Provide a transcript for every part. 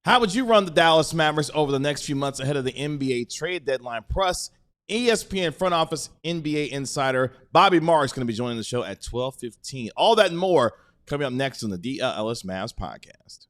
How would you run the Dallas Mavericks over the next few months ahead of the NBA trade deadline? Plus, ESPN front office NBA insider Bobby Marks going to be joining the show at 12:15. All that and more coming up next on the DLLS Mavs podcast.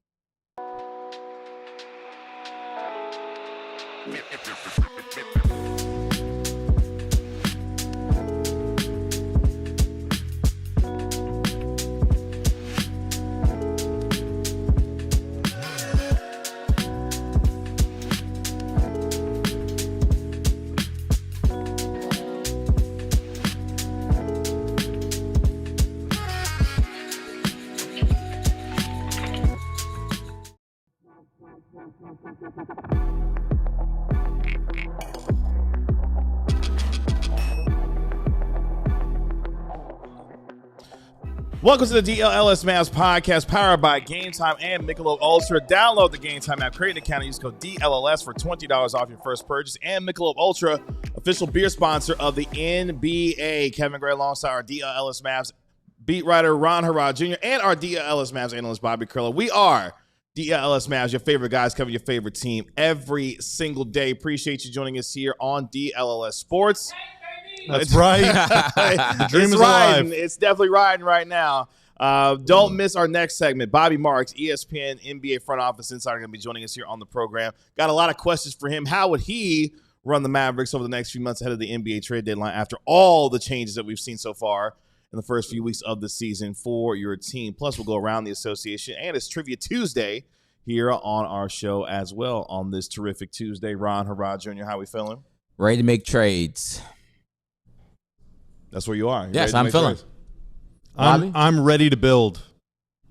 Welcome to the DLLS Mavs podcast, powered by Game Time and Michelob Ultra. Download the Game Time app, create an account, and use code DLLS for $20 off your first purchase. And Michelob Ultra, official beer sponsor of the NBA. Kevin Gray alongside our DLLS Mavs beat writer Ron Harrod Jr. and our DLLS Mavs analyst Bobby Curler. We are DLLS Mavs, your favorite guys covering your favorite team every single day. Appreciate you joining us here on DLLS Sports. That's right. The dream is riding. alive. It's definitely riding right now. Don't miss our next segment. Bobby Marks, ESPN NBA front office insider, going to be joining us here on the program. Got a lot of questions for him. How would he run the Mavericks over the next few months ahead of the NBA trade deadline after all the changes that we've seen so far in the first few weeks of the season for your team? Plus, we'll go around the association, and it's Trivia Tuesday here on our show as well on this terrific Tuesday. Ron Harrod Jr., how we feeling? Ready to make trades. That's where you are. Yes, I'm feeling. I'm ready to build.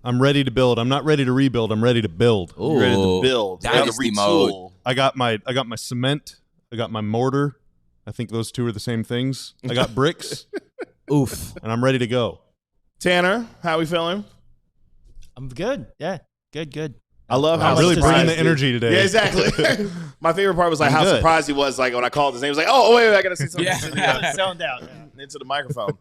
I'm ready to build. I'm not ready to rebuild. I'm ready to build. Ooh, You're ready to build. dynasty mode. I got my cement. I got my mortar. I think those two are the same things. I got bricks. Oof. And I'm ready to go. Tanner, how we feeling? I'm good. Yeah, good. I love how I'm much really bringing surprised the energy today. Yeah, exactly. My favorite part was like I'm how good. surprised he was like when I called his name. He was like, "Oh, wait, I gotta say something." Yeah, zoned out. Into the microphone.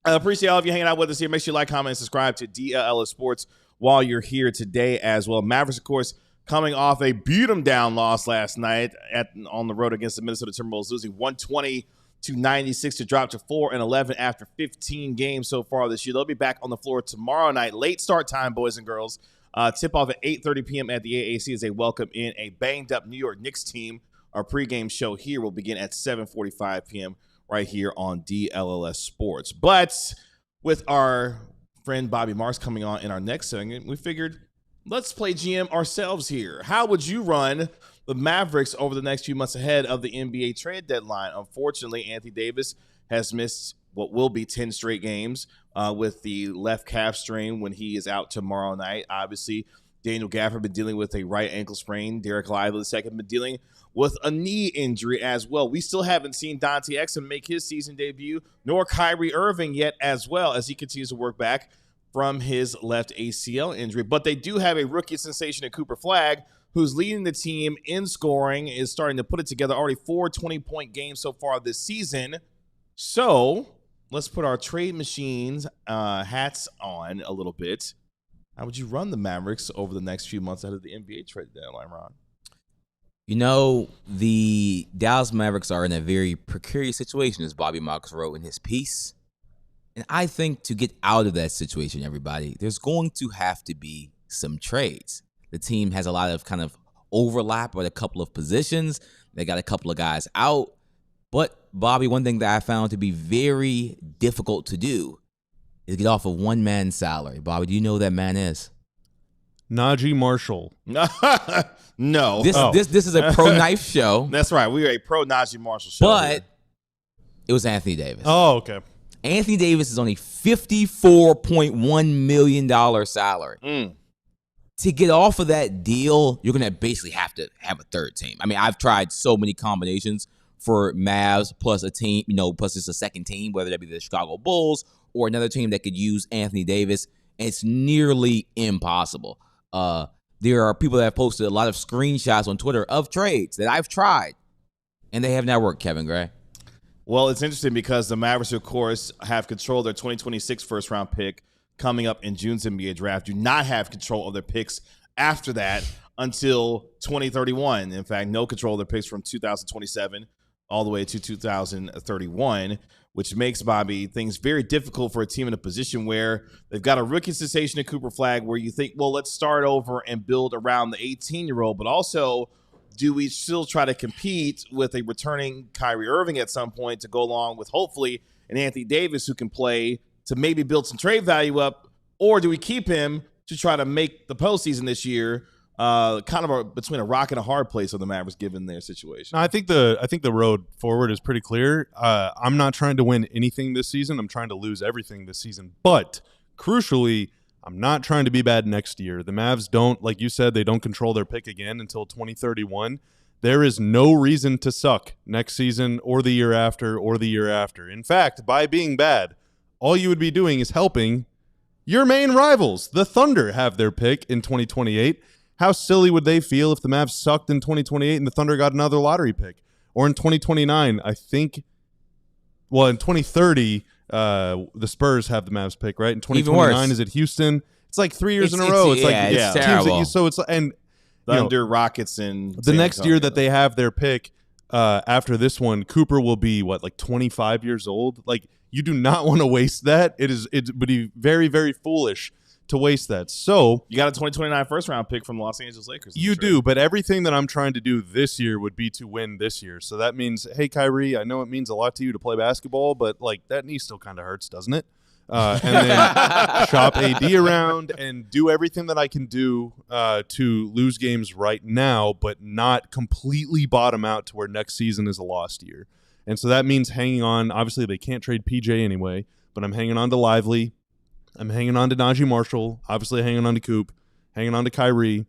I appreciate all of you hanging out with us here. Make sure you like, comment, and subscribe to DLLS Sports while you're here today as well. Mavericks, of course, coming off a beat-em-down loss last night on the road against the Minnesota Timberwolves, losing 120-96 to drop to 4-11 after 15 games so far this year. They'll be back on the floor tomorrow night. Late start time, boys and girls. Tip off at 8:30 p.m. at the AAC as they welcome in a banged-up New York Knicks team. Our pregame show here will begin at 7:45 p.m. right here on DLLS Sports. But with our friend Bobby Marks coming on in our next segment, we figured let's play GM ourselves here. How would you run the Mavericks over the next few months ahead of the NBA trade deadline? Unfortunately, Anthony Davis has missed what will be 10 straight games with the left calf strain when he is out tomorrow night. Obviously, Daniel Gafford been dealing with a right ankle sprain. Derek Lively II been dealing with a knee injury as well. We still haven't seen Dante Exum make his season debut, nor Kyrie Irving yet as well, as he continues to work back from his left ACL injury. But they do have a rookie sensation at cooperflagg, who's leading the team in scoring, is starting to put it together. Already 4 20-point games so far this season. So let's put our trade machines hats on a little bit. How would you run the Mavericks over the next few months ahead of the NBA trade deadline, Ron? You know, the Dallas Mavericks are in a very precarious situation, as Bobby Marks wrote in his piece. And I think to get out of that situation, everybody, there's going to have to be some trades. The team has a lot of kind of overlap with a couple of positions. They got a couple of guys out. But, Bobby, one thing that I found to be very difficult to do is get off of one man's salary. Bobby, do you know who that man is? Najee Marshall. No. This is a pro-knife show. That's right. We are a pro-Najee Marshall show. But here. it was Anthony Davis. Oh, okay. Anthony Davis is on a $54.1 million salary. To get off of that deal, you're going to basically have to have a third team. I mean, I've tried so many combinations for Mavs plus a team, plus just a second team, whether that be the Chicago Bulls or another team that could use Anthony Davis. And it's nearly impossible. There are people that have posted a lot of screenshots on Twitter of trades that I've tried, and they have not worked, Kevin Gray. Well, it's interesting because the Mavericks, of course, have control of their 2026 first-round pick coming up in June's NBA draft. Do not have control of their picks after that until 2031. In fact, no control of their picks from 2027 all the way to 2031, which makes, Bobby, things very difficult for a team in a position where they've got a rookie sensation in Cooper Flagg, where you think, well, let's start over and build around the 18-year-old, but also, do we still try to compete with a returning Kyrie Irving at some point to go along with, hopefully, an Anthony Davis who can play to maybe build some trade value up, or do we keep him to try to make the postseason this year? Kind of between a rock and a hard place for the Mavericks given their situation. No, I think the road forward is pretty clear. I'm not trying to win anything this season. I'm trying to lose everything this season. But crucially, I'm not trying to be bad next year. The Mavs don't, like you said, they don't control their pick again until 2031. There is no reason to suck next season or the year after or the year after. In fact, by being bad, all you would be doing is helping your main rivals. The Thunder have their pick in 2028. How silly would they feel if the Mavs sucked in 2028 and the Thunder got another lottery pick? Or in 2029, I think, well, in 2030, the Spurs have the Mavs pick, right? In 2029, is it Houston? It's like 3 years in a row. It's terrible. So it's, and Thunder, Rockets, and the next year that they have their pick, after this one, Cooper will be, like 25 years old? Like, you do not want to waste that. It would be very, very foolish to waste that. So you got a 2029 first round pick from the Los Angeles Lakers. You do, but everything that I'm trying to do this year would be to win this year. So that means, hey, Kyrie, I know it means a lot to you to play basketball, but like that knee still kind of hurts, doesn't it? And then shop AD around and do everything that I can do to lose games right now, but not completely bottom out to where next season is a lost year. And so that means hanging on. Obviously, they can't trade PJ anyway, but I'm hanging on to Lively. I'm hanging on to Najee Marshall, obviously hanging on to Coop, hanging on to Kyrie.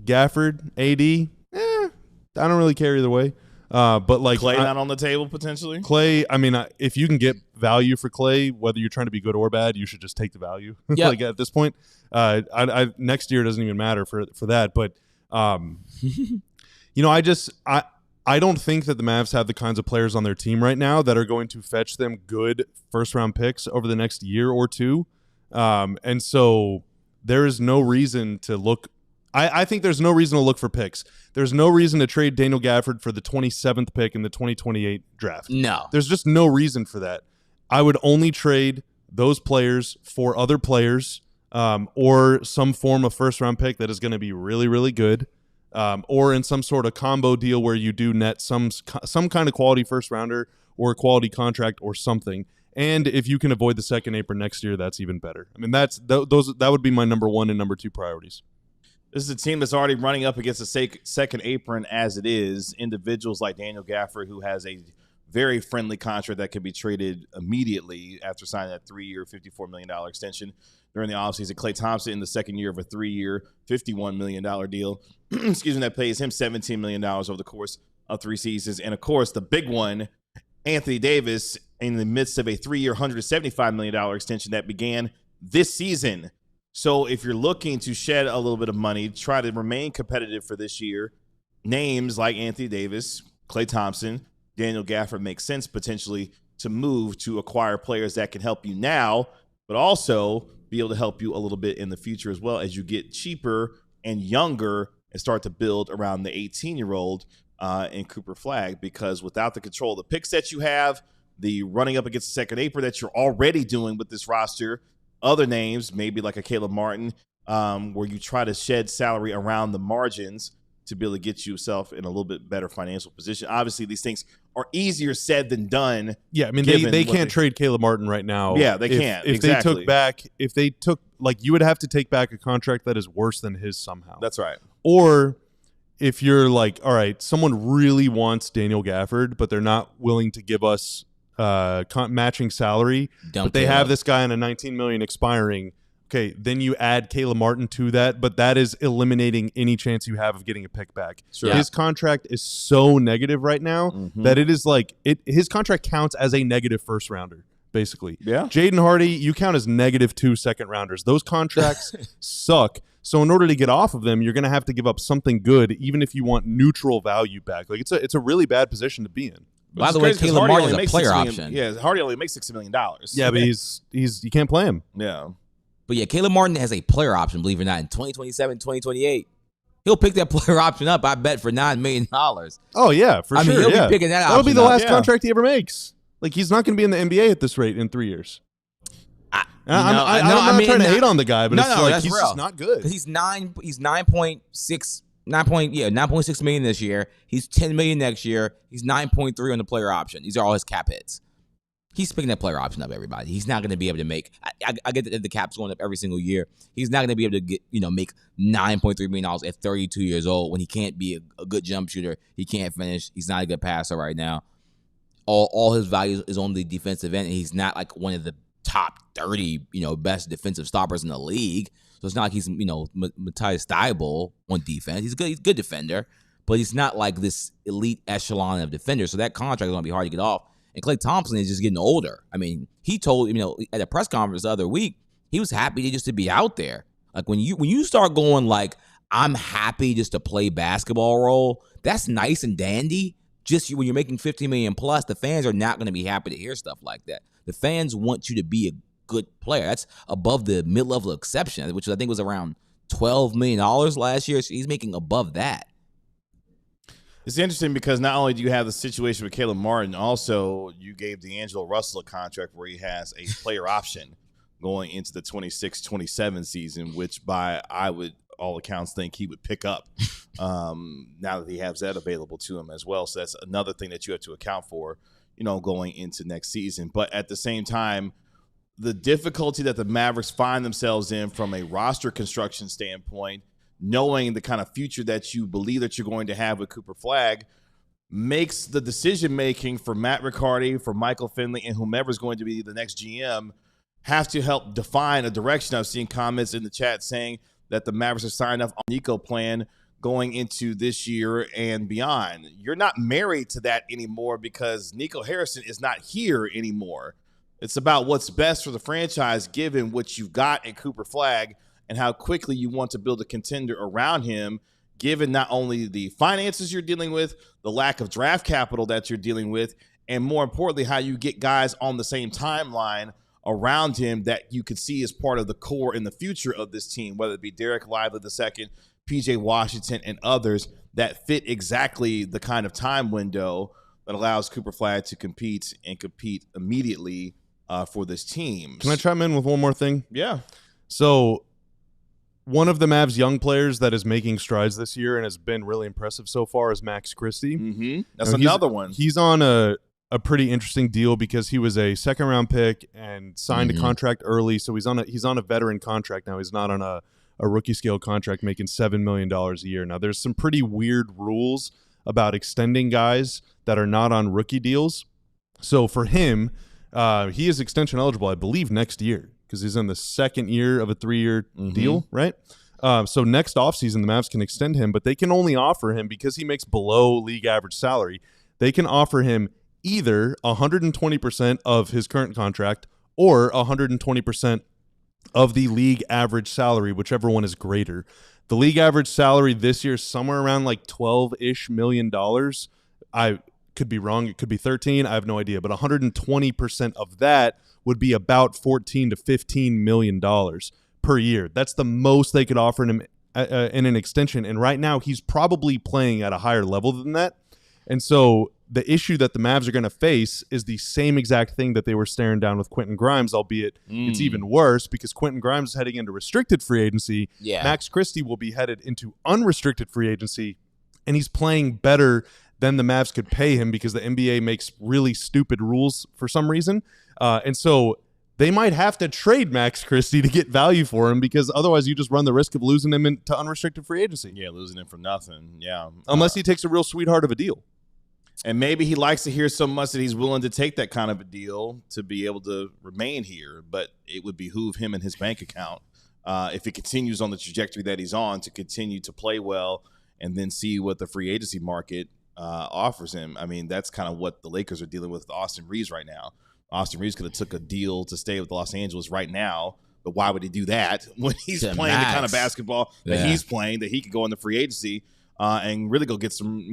Gafford, AD, I don't really care either way. But like Clay not on the table potentially? Clay, I mean, if you can get value for Clay, whether you're trying to be good or bad, you should just take the value. Yep. Like at this point, next year doesn't even matter for that. But, I don't think that the Mavs have the kinds of players on their team right now that are going to fetch them good first-round picks over the next year or two. And so there is no reason to look – I think there's no reason to look for picks. There's no reason to trade Daniel Gafford for the 27th pick in the 2028 draft. No. There's just no reason for that. I would only trade those players for other players or some form of first-round pick that is going to be really, really good. Or in some sort of combo deal where you do net some kind of quality first rounder or a quality contract or something. And if you can avoid the second apron next year, that's even better. I mean, that would be my number one and number two priorities. This is a team that's already running up against the second apron as it is. Individuals like Daniel Gafford, who has a very friendly contract that can be traded immediately after signing that 3-year, $54 million extension during the offseason. Klay Thompson in the second year of a 3-year, $51 million deal. Excuse me, that pays him $17 million over the course of 3 seasons. And, of course, the big one, Anthony Davis, in the midst of a 3-year, $175 million extension that began this season. So if you're looking to shed a little bit of money, try to remain competitive for this year, names like Anthony Davis, Klay Thompson, Daniel Gafford make sense potentially to move to acquire players that can help you now, but also be able to help you a little bit in the future as well as you get cheaper and younger and start to build around the 18-year-old in Cooper Flagg, because without the control of the picks that you have, the running up against the second apron that you're already doing with this roster, other names, maybe like a Caleb Martin, where you try to shed salary around the margins to be able to get yourself in a little bit better financial position. Obviously, these things are easier said than done. Yeah, I mean, they can't trade Caleb Martin right now. Yeah, they can't. If exactly. they took, like, you would have to take back a contract that is worse than his somehow. That's right. Or if you're like, all right, someone really wants Daniel Gafford, but they're not willing to give us matching salary, but they have this guy on a $19 million expiring. Okay, then you add Caleb Martin to that, but that is eliminating any chance you have of getting a pick back. Sure. His contract is so negative right now that it is like his contract counts as a negative first rounder, basically. Yeah. Jaden Hardy, you count as -2 second rounders. Those contracts suck. So in order to get off of them, you're going to have to give up something good, even if you want neutral value back. Like it's a really bad position to be in. By the way, Caleb Martin is a player option. Yeah, Hardy only makes $60 million. Yeah, but he's you can't play him. Yeah. But yeah, Caleb Martin has a player option, believe it or not, in 2027, 2028. He'll pick that player option up, I bet, for $9 million. Oh, yeah, for sure. He'll yeah. be picking that That'll be option the up. last contract he ever makes. Like, he's not going to be in the NBA at this rate in 3 years. I'm not trying to hate on the guy, but he's real. just not good. Because he's 9.6 million this year. He's 10 million next year. He's 9.3 on the player option. These are all his cap hits. He's picking that player option up, everybody. He's not going to be able to make. I get that the cap's going up every single year. He's not going to be able to make $9.3 million at 32 years old when he can't be a good jump shooter. He can't finish. He's not a good passer right now. All his value is on the defensive end, and he's not like one of the top 30, best defensive stoppers in the league. So it's not like he's, Matthias Thybulle on defense. He's a good defender, but he's not like this elite echelon of defenders. So that contract is going to be hard to get off. And Klay Thompson is just getting older. I mean, he told, at a press conference the other week, he was happy just to be out there. Like when you start going like, I'm happy just to play basketball role, that's nice and dandy. Just when you're making $15 million plus, the fans are not going to be happy to hear stuff like that. The fans want you to be a good player. That's above the mid-level exception, which I think was around $12 million last year. So he's making above that. It's interesting because not only do you have the situation with Caleb Martin, also you gave D'Angelo Russell a contract where he has a player option going into the 26-27 season, which I would all accounts think he would pick up now that he has that available to him as well. So that's another thing that you have to account for, going into next season. But at the same time, the difficulty that the Mavericks find themselves in from a roster construction standpoint, knowing the kind of future that you believe that you're going to have with Cooper Flagg, makes the decision-making for Matt Riccardi, for Michael Finley, and whomever is going to be the next GM have to help define a direction. I've seen comments in the chat saying that the Mavericks are signed up on Nico plan going into this year and beyond. You're not married to that anymore because Nico Harrison is not here anymore. It's about what's best for the franchise given what you've got in Cooper Flagg and how quickly you want to build a contender around him, given not only the finances you're dealing with, the lack of draft capital that you're dealing with, and more importantly, how you get guys on the same timeline around him that you could see as part of the core in the future of this team, whether it be Derek Lively II, PJ Washington, and others that fit exactly the kind of time window that allows Cooper Flagg to compete immediately for this team. Can I chime in with one more thing? Yeah. So one of the Mavs young players that is making strides this year and has been really impressive so far is Max Christie. Mm-hmm. That's another one. He's on a pretty interesting deal because he was a second-round pick and signed a contract early. So he's on a veteran contract now. He's not on a rookie scale contract making $7 million a year. Now, there's some pretty weird rules about extending guys that are not on rookie deals. So for him, he is extension eligible, I believe, next year because he's in the second year of a 3-year deal, right? So next offseason, the Mavs can extend him, but they can only offer him because he makes below league average salary. They can offer him either 120% of his current contract or 120% of the league average salary, whichever one is greater. The league average salary this year is somewhere around like $12-ish million. I could be wrong. It could be 13. I have no idea. But 120% of that would be about $14 to $15 million per year. That's the most they could offer him in an extension. And right now he's probably playing at a higher level than that. And so the issue that the Mavs are going to face is the same exact thing that they were staring down with Quentin Grimes, albeit it's even worse because Quentin Grimes is heading into restricted free agency. Yeah. Max Christie will be headed into unrestricted free agency, and he's playing better than the Mavs could pay him because the NBA makes really stupid rules for some reason. And so they might have to trade Max Christie to get value for him because otherwise you just run the risk of losing him into unrestricted free agency. Yeah, losing him for nothing. Yeah. Unless he takes a real sweetheart of a deal. And maybe he likes to hear so much that he's willing to take that kind of a deal to be able to remain here. But it would behoove him and his bank account, if he continues on the trajectory that he's on, to continue to play well and then see what the free agency market offers him. I mean, that's kind of what the Lakers are dealing with Austin Reeves right now. Austin Reeves could have took a deal to stay with Los Angeles right now, but why would he do that when he's playing the kind of basketball that he's playing, that he could go in the free agency and really go get some,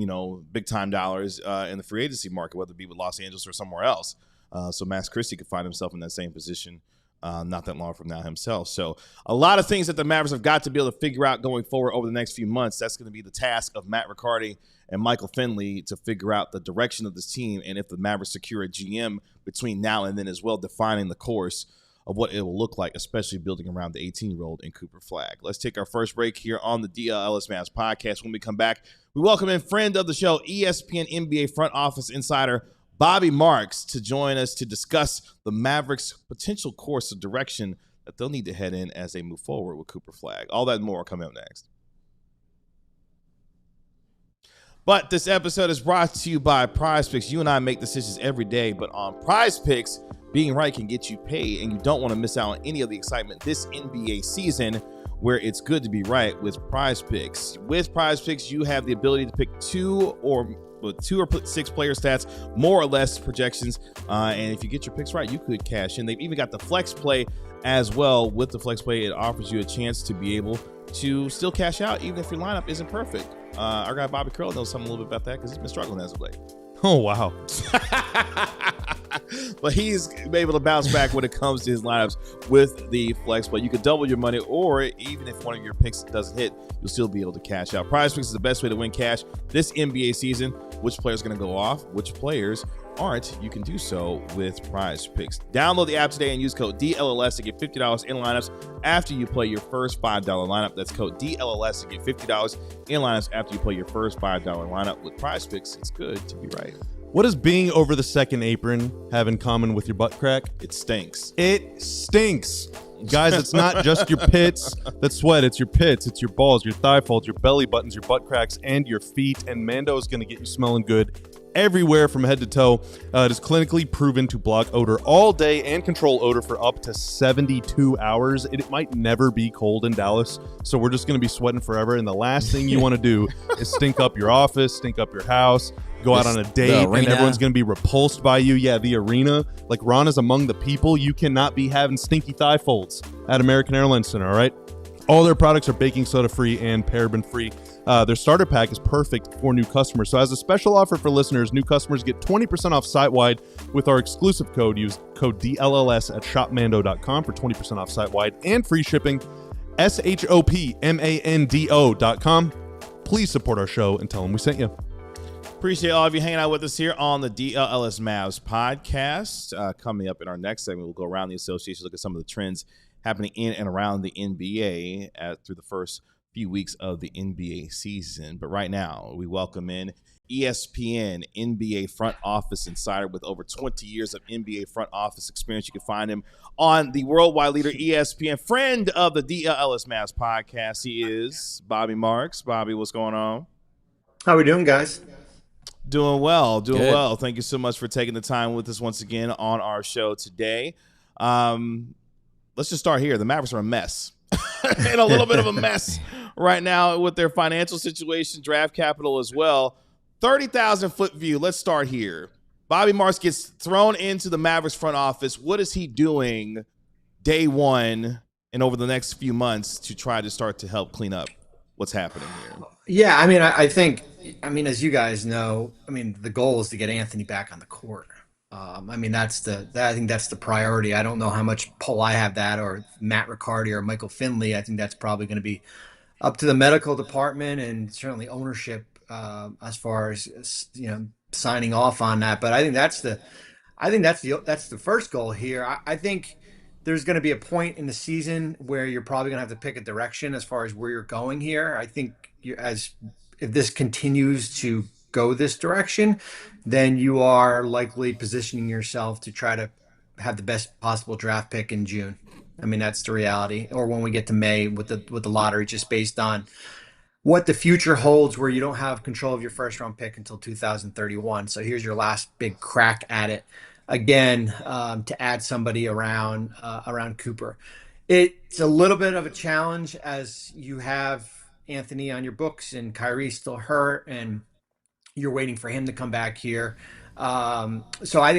big-time dollars in the free agency market, whether it be with Los Angeles or somewhere else. So Max Christie could find himself in that same position not that long from now himself. So a lot of things that the Mavericks have got to be able to figure out going forward over the next few months. That's going to be the task of Matt Riccardi and Michael Finley to figure out the direction of this team, and if the Mavericks secure a GM between now and then as well, defining the course of what it will look like, especially building around the 18-year-old in Cooper Flagg. Let's take our first break here on the DLLS Mavs podcast. When we come back, we welcome in friend of the show, ESPN NBA front office insider Bobby Marks, to join us to discuss the Mavericks' potential course of direction that they'll need to head in as they move forward with Cooper Flagg. All that and more coming up next. But this episode is brought to you by Prize Picks. You and I make decisions every day, but on Prize Picks, being right can get you paid, and you don't want to miss out on any of the excitement this NBA season, where it's good to be right with Prize Picks. With Prize Picks, you have the ability to pick two or 6 player stats, more or less projections, and if you get your picks right, you could cash in. They've even got the Flex Play as well. With the Flex Play, it offers you a chance to be able to still cash out even if your lineup isn't perfect. Our guy Bobby Curl knows something a little bit about that because he's been struggling as of late. Oh, wow. But he's able to bounce back when it comes to his lineups with the Flex Play. You could double your money, or even if one of your picks doesn't hit, you'll still be able to cash out. Prize Picks is the best way to win cash this NBA season. Which players are going to go off? Which players aren't? You can do so with Prize Picks. Download the app today and use code DLLS to get $50 in lineups after you play your first $5 lineup. That's code DLLS to get $50 in lineups after you play your first $5 lineup with Prize Picks. It's good to be right. What does being over the second apron have in common with your butt crack? It stinks. It stinks. Guys, it's not just your pits that sweat. It's your pits, it's your balls, your thigh folds, your belly buttons, your butt cracks, and your feet. And Mando is going to get you smelling good everywhere from head to toe. It is clinically proven to block odor all day and control odor for up to 72 hours. It might never be cold in Dallas, so we're just going to be sweating forever. And the last thing you want to do is stink up your office, stink up your house, go out on a date, and everyone's going to be repulsed by you. Yeah, the arena. Like, Ron is among the people. You cannot be having stinky thigh folds at American Airlines Center, all right? All their products are baking soda free and paraben free. Their starter pack is perfect for new customers. So as a special offer for listeners, new customers get 20% off site-wide with our exclusive code. Use code DLLS at shopmando.com for 20% off site-wide and free shipping. shopmando.com. Please support our show and tell them we sent you. Appreciate all of you hanging out with us here on the DLLS Mavs podcast. Coming up in our next segment, we'll go around the association, look at some of the trends happening in and around the NBA through the first few weeks of the NBA season. But right now, we welcome in ESPN NBA front office insider with over 20 years of NBA front office experience. You can find him on the worldwide leader ESPN, friend of the DLLS Mavs podcast. He is Bobby Marks. Bobby, what's going on? How we doing, guys? Doing well. Well. Thank you so much for taking the time with us once again on our show today. Let's just start here. The Mavericks are a mess. And a little bit of a mess right now with their financial situation, draft capital as well. 30,000-foot view. Let's start here. Bobby Marks gets thrown into the Mavericks front office. What is he doing day one and over the next few months to try to start to help clean up what's happening here? Yeah, I mean, I think, as you guys know, the goal is to get Anthony back on the court. I think that's the priority. I don't know how much pull I have that, or Matt Riccardi or Michael Finley. I think that's probably going to be up to the medical department and certainly ownership as far as signing off on that. But I think that's the first goal here. I think there's going to be a point in the season where you're probably going to have to pick a direction as far as where you're going here. I think if this continues to go this direction, then you are likely positioning yourself to try to have the best possible draft pick in June. That's the reality. Or when we get to May with the lottery, just based on what the future holds, where you don't have control of your first round pick until 2031. So here's your last big crack at it again, to add somebody around Cooper. It's a little bit of a challenge as you have Anthony on your books and Kyrie still hurt, and you're waiting for him to come back here. So I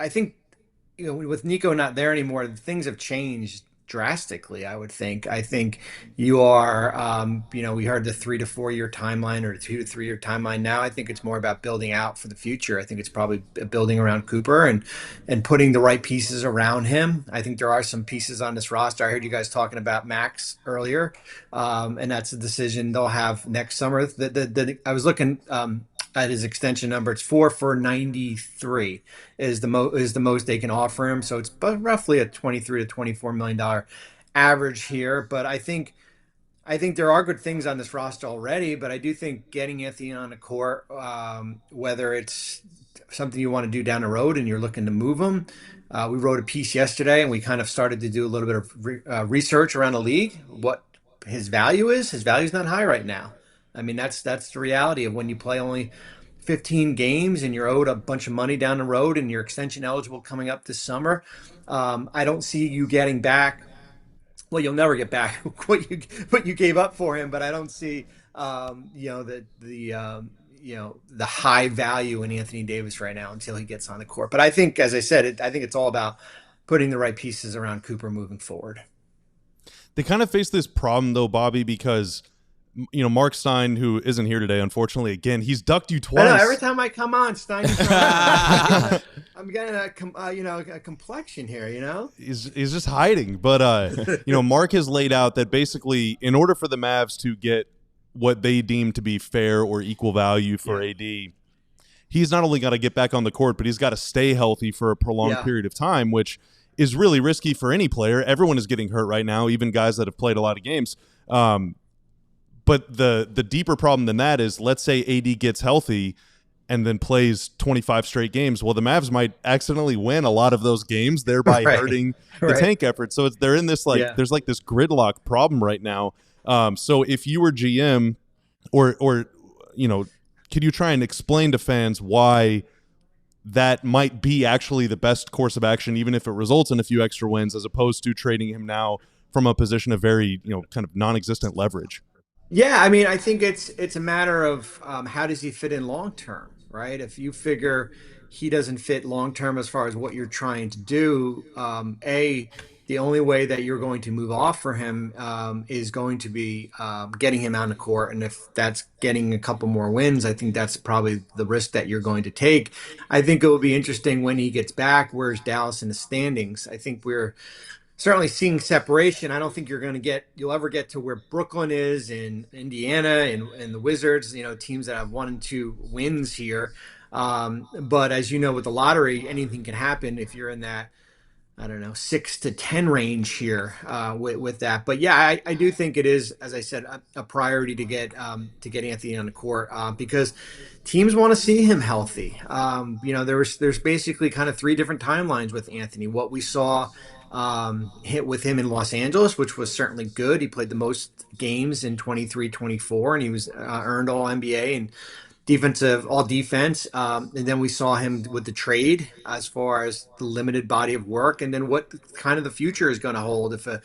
think with Nico not there anymore, things have changed drastically, I would think. I think you are, we heard the 3 to 4 year timeline or 2 to 3 year timeline. Now I think it's more about building out for the future. I think it's probably building around Cooper and putting the right pieces around him. I think there are some pieces on this roster. I heard you guys talking about Max earlier, and that's a decision they'll have next summer. I was looking at his extension number. It's 4 for 93 is the most they can offer him. So it's roughly a 23 to $24 million average here. But I think there are good things on this roster already. But I do think getting Anthony on the court, whether it's something you want to do down the road and you're looking to move him. We wrote a piece yesterday and we kind of started to do a little bit of research around the league, what his value is. His value is not high right now. I mean, that's the reality of when you play only 15 games and you're owed a bunch of money down the road and you're extension eligible coming up this summer. I don't see you getting back. Well, you'll never get back what you gave up for him, but I don't see the high value in Anthony Davis right now until he gets on the court. But I think, as I said, I think it's all about putting the right pieces around Cooper moving forward. They kind of face this problem though, Bobby, because Mark Stein, who isn't here today, unfortunately, again, he's ducked you twice. I know, every time I come on, Stein, I'm getting a complexion here, He's just hiding. But, Mark has laid out that basically in order for the Mavs to get what they deem to be fair or equal value for AD, he's not only got to get back on the court, but he's got to stay healthy for a prolonged period of time, which is really risky for any player. Everyone is getting hurt right now, even guys that have played a lot of games. But the deeper problem than that is, let's say AD gets healthy and then plays 25 straight games. Well, the Mavs might accidentally win a lot of those games, thereby hurting the tank effort. So they're in this there's like this gridlock problem right now. So if you were GM, or could you try and explain to fans why that might be actually the best course of action, even if it results in a few extra wins, as opposed to trading him now from a position of very kind of non-existent leverage? Yeah, I mean, I think it's a matter of how does he fit in long term, right? If you figure he doesn't fit long term as far as what you're trying to do, the only way that you're going to move off for him is going to be getting him out on the court. And if that's getting a couple more wins, I think that's probably the risk that you're going to take. I think it will be interesting when he gets back. Where's Dallas in the standings? I think we're certainly seeing separation. I don't think you'll ever get to where Brooklyn is in Indiana and the Wizards, teams that have 1 and 2 wins here. But as you know, with the lottery, anything can happen if you're in that, 6 to 10 range here with that. But yeah, I do think it is, as I said, a priority to get Anthony on the court because teams want to see him healthy. There's basically kind of 3 different timelines with Anthony. What we saw hit with him in Los Angeles, which was certainly good. He played the most games in 23-24, and he was earned all NBA and all defense. And then we saw him with the trade as far as the limited body of work, and then what kind of the future is going to hold. If a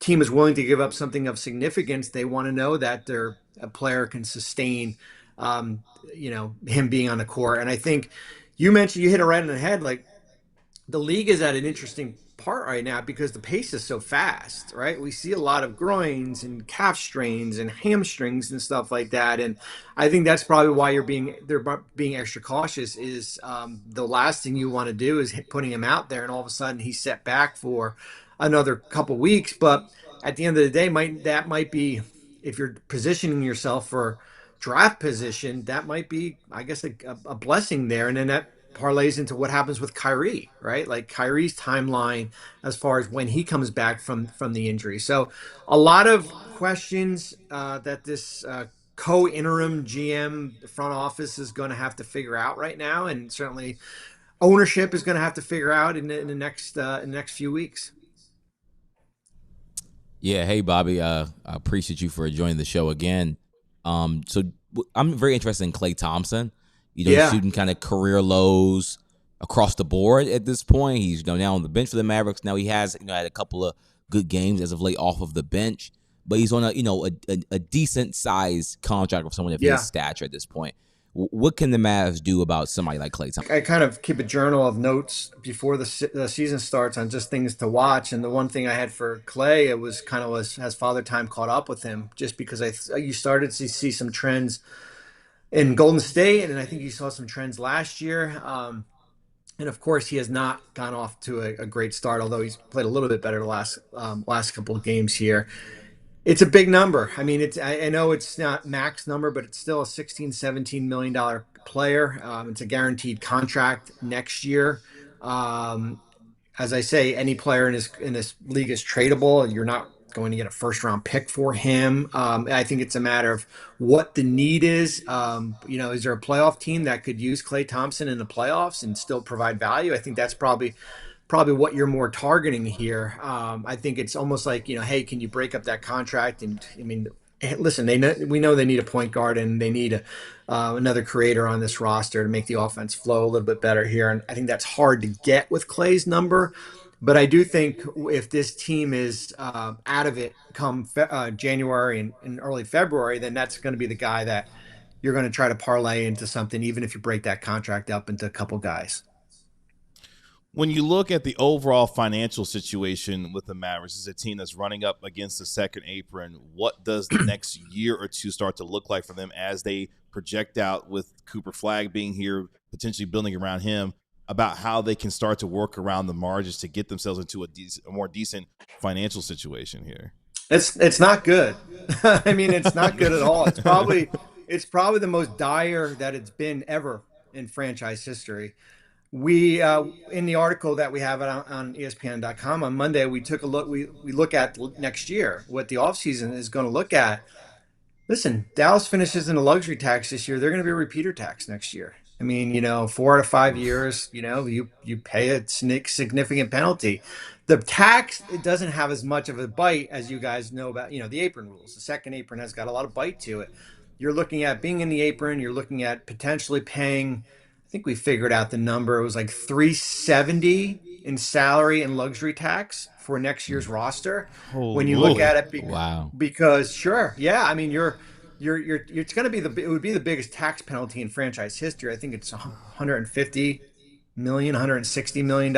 team is willing to give up something of significance, they want to know that a player can sustain, him being on the court. And I think you hit it right on the head. Like, the league is at an interesting part right now because the pace is so fast, right? We see a lot of groins and calf strains and hamstrings and stuff like that. And I think that's probably why they're being extra cautious is the last thing you want to do is putting him out there and all of a sudden he's set back for another couple weeks. But at the end of the day, that might be, if you're positioning yourself for draft position, that might be, I guess, a blessing there. And then that parlays into what happens with Kyrie, right? Like Kyrie's timeline as far as when he comes back from the injury. So a lot of questions that this co-interim GM front office is going to have to figure out right now, and certainly ownership is going to have to figure out in the next few weeks. Yeah, hey Bobby, I appreciate you for joining the show again. So I'm very interested in Klay Thompson. He's shooting kind of career lows across the board at this point. He's now on the bench for the Mavericks. Now he has had a couple of good games as of late off of the bench, but he's on a decent sized contract for someone of his stature at this point. What can the Mavs do about somebody like Klay Thompson? I kind of keep a journal of notes before the season starts on just things to watch. And the one thing I had for Klay, it was kind of has Father Time caught up with him, just because you started to see some trends in Golden State, and I think you saw some trends last year. And of course, he has not gone off to a great start, although he's played a little bit better the last couple of games here. It's a big number. I mean, I know it's not max number, but it's still a $16-17 million player. It's a guaranteed contract next year. As I say, any player in this league is tradable. You're not going to get a first round pick for him. I think it's a matter of what the need is. Is there a playoff team that could use Klay Thompson in the playoffs and still provide value? I think that's probably what you're more targeting here. I think it's almost like, hey, can you break up that contract? And I mean, listen, we know they need a point guard, and they need another creator on this roster to make the offense flow a little bit better here. And I think that's hard to get with Klay's number. But I do think if this team is out of it come January and early February, then that's going to be the guy that you're going to try to parlay into something, even if you break that contract up into a couple guys. When you look at the overall financial situation with the Mavericks, as a team that's running up against the second apron, what does the next year or two start to look like for them as they project out, with Cooper Flagg being here, potentially building around him, about how they can start to work around the margins to get themselves into a more decent financial situation here? It's not good. I mean, it's not good at all. It's probably the most dire that it's been ever in franchise history. We in the article that we have on ESPN.com on Monday, we took a look. We look at next year, what the offseason is going to look at. Listen, Dallas finishes in a luxury tax this year. They're going to be a repeater tax next year. I mean, 4 out of 5 years, you pay a significant penalty. The tax, it doesn't have as much of a bite as you guys know about, the apron rules. The second apron has got a lot of bite to it. You're looking at being in the apron. You're looking at potentially paying, I think we figured out the number. It was like $370 in salary and luxury tax for next year's roster. When you look at it, wow. Because sure, yeah, I mean, it's going to be it would be the biggest tax penalty in franchise history. I think it's $150 million, $160 million.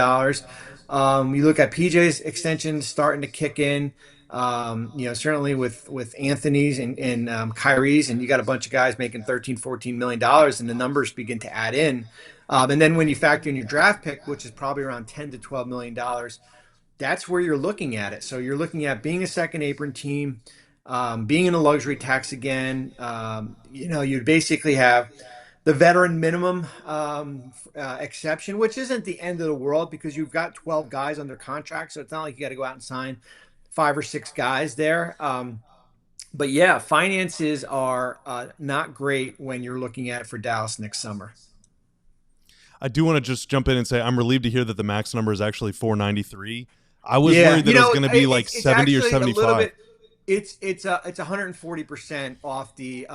You look at PJ's extension starting to kick in. Certainly with Anthony's and Kyrie's, and you got a bunch of guys making $13-14 million, and the numbers begin to add in. And then when you factor in your draft pick, which is probably around $10 to $12 million, that's where you're looking at it. So you're looking at being a second apron team, being in a luxury tax again. You'd basically have the veteran minimum exception, which isn't the end of the world because you've got 12 guys under contract. So it's not like you got to go out and sign 5 or 6 guys there. But yeah, finances are not great when you're looking at it for Dallas next summer. I do want to just jump in and say I'm relieved to hear that the max number is actually 493. I was worried that it was going to be like 70 or 75. It's 140% off the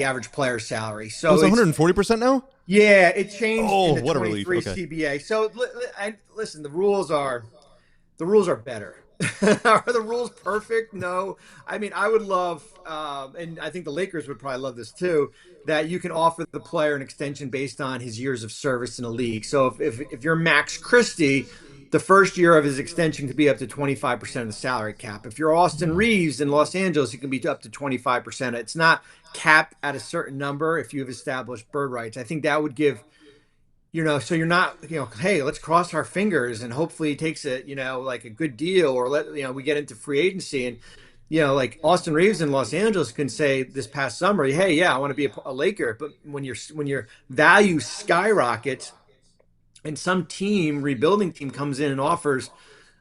average player's salary. So it's 140% now? Yeah, it changed in the what a 23 relief. Okay. CBA. So listen, the rules are better. Are the rules perfect? No. I mean, I would love, and I think the Lakers would probably love this too, that you can offer the player an extension based on his years of service in the league. So if you're Max Christie, the first year of his extension could be up to 25% of the salary cap. If you're Austin Reeves in Los Angeles, it can be up to 25%. It's not capped at a certain number if you've established bird rights. I think that would give, so you're not, hey, let's cross our fingers and hopefully he takes a, like a good deal, or we get into free agency and, like Austin Reeves in Los Angeles can say this past summer, hey, yeah, I want to be a Laker. But when your value skyrockets, and some rebuilding team comes in and offers,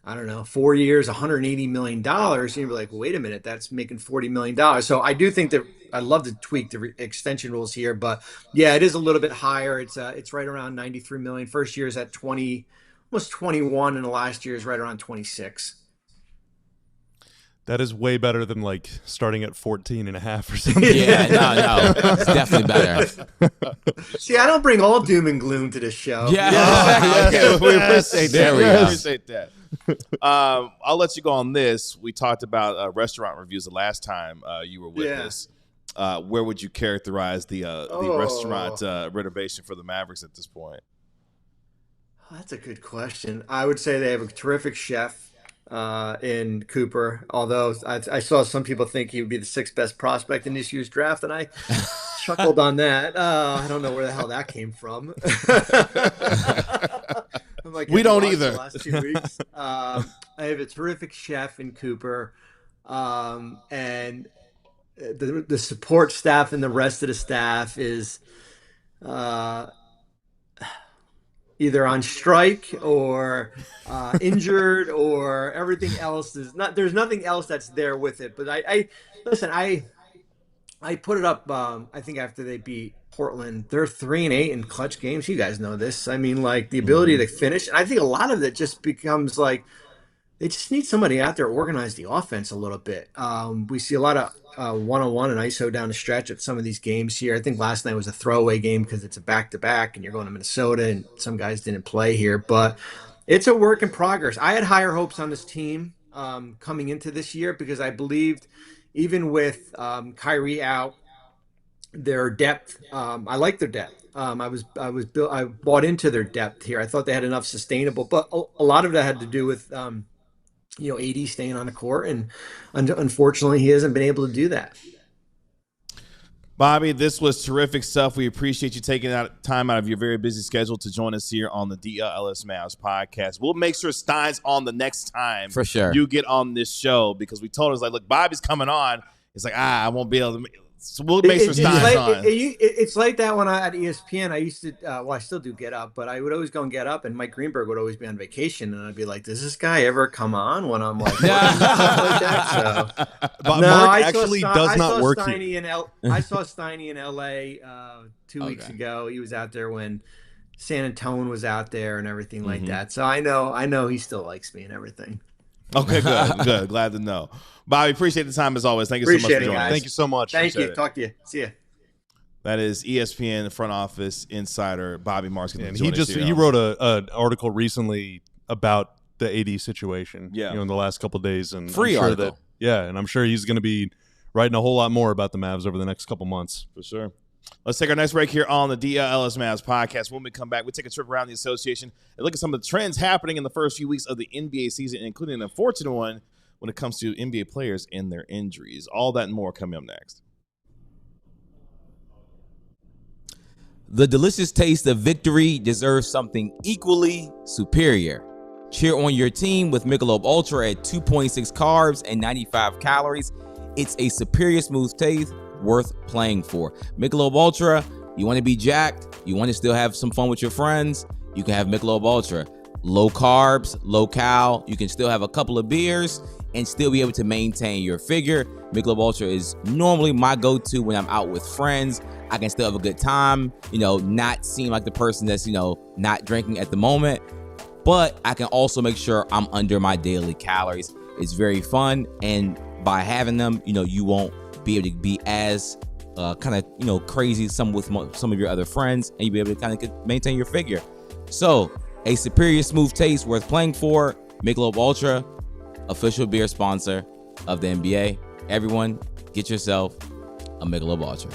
I don't know, 4 years, $180 million. And you're like, wait a minute, that's making $40 million. So I do think that I'd love to tweak the extension rules here, but yeah, it is a little bit higher. It's right around $93 million. First year is at 20, almost 21, and the last year is right around 26. That is way better than like starting at 14 and a half or something. Yeah, no, it's definitely better. See, I don't bring all doom and gloom to this show. Yeah. Okay, we appreciate that. There we We go. appreciate that. I'll let you go on this. We talked about restaurant reviews the last time you were with us. where would you characterize the restaurant renovation for the Mavericks at this point? That's a good question. I would say they have a terrific chef in Cooper, although I saw some people think he would be the 6th best prospect in this year's draft, and I chuckled on that. I don't know where the hell that came from. Like, we don't either. The last 2 weeks. I have a terrific chef in Cooper, and the support staff and the rest of the staff is either on strike or injured, or everything else is not. There's nothing else that's there with it. But I listen. I put it up. I think after they beat Portland, they're 3-8 in clutch games. You guys know this. I mean, like the ability to finish. And I think a lot of it just becomes like they just need somebody out there to organize the offense a little bit. We see a lot of one-on-one and ISO down the stretch at some of these games here. I think last night was a throwaway game because it's a back-to-back and you're going to Minnesota and some guys didn't play here. But it's a work in progress. I had higher hopes on this team coming into this year because I believed even with Kyrie out, their depth, I like their depth. I bought into their depth here. I thought they had enough sustainable, but a lot of that had to do with AD staying on the court, and unfortunately, he hasn't been able to do that. Bobby, this was terrific stuff. We appreciate you taking time out of your very busy schedule to join us here on the DLLS Mavs podcast. We'll make sure Stein's on the next time for sure you get on this show, because we told us, like, look, Bobby's coming on. It's like, I won't be able to. So we'll make sure Stein's on. It's like that when at ESPN, I used to, I still do Get Up, but I would always go and Get Up, and Mike Greenberg would always be on vacation, and I'd be like, does this guy ever come on when I'm like, like that? So, but no, Mark actually does not work here. I saw Steiny in LA 2 weeks ago. He was out there when San Antonio was out there and everything like that. So I know he still likes me and everything. Okay, good. Glad to know. Bobby, appreciate the time as always. Thank you so much for joining us. Thank you so much. Thank you. Talk to you. See ya. That is ESPN front office insider Bobby Marks. And he wrote an article recently about the AD situation. In the last couple of days, and free article. And I'm sure he's going to be writing a whole lot more about the Mavs over the next couple months for sure. Let's take our next break here on the DLLS Mavs podcast. When we come back, we take a trip around the association and look at some of the trends happening in the first few weeks of the NBA season, including an unfortunate one when it comes to NBA players and their injuries. All that and more coming up next. The delicious taste of victory deserves something equally superior. Cheer on your team with Michelob Ultra at 2.6 carbs and 95 calories. It's a superior smooth taste worth playing for. Michelob Ultra, you want to be jacked, you want to still have some fun with your friends, you can have Michelob Ultra. Low carbs, low cal, you can still have a couple of beers and still be able to maintain your figure. Michelob Ultra is normally my go-to when I'm out with friends. I can still have a good time, not seem like the person that's, not drinking at the moment, but I can also make sure I'm under my daily calories. It's very fun, and by having them, you won't be able to be as crazy with some of your other friends, and you'll be able to kind of maintain your figure. So a superior smooth taste worth playing for. Michelob Ultra, official beer sponsor of the NBA. Everyone, get yourself a Michelob Ultra.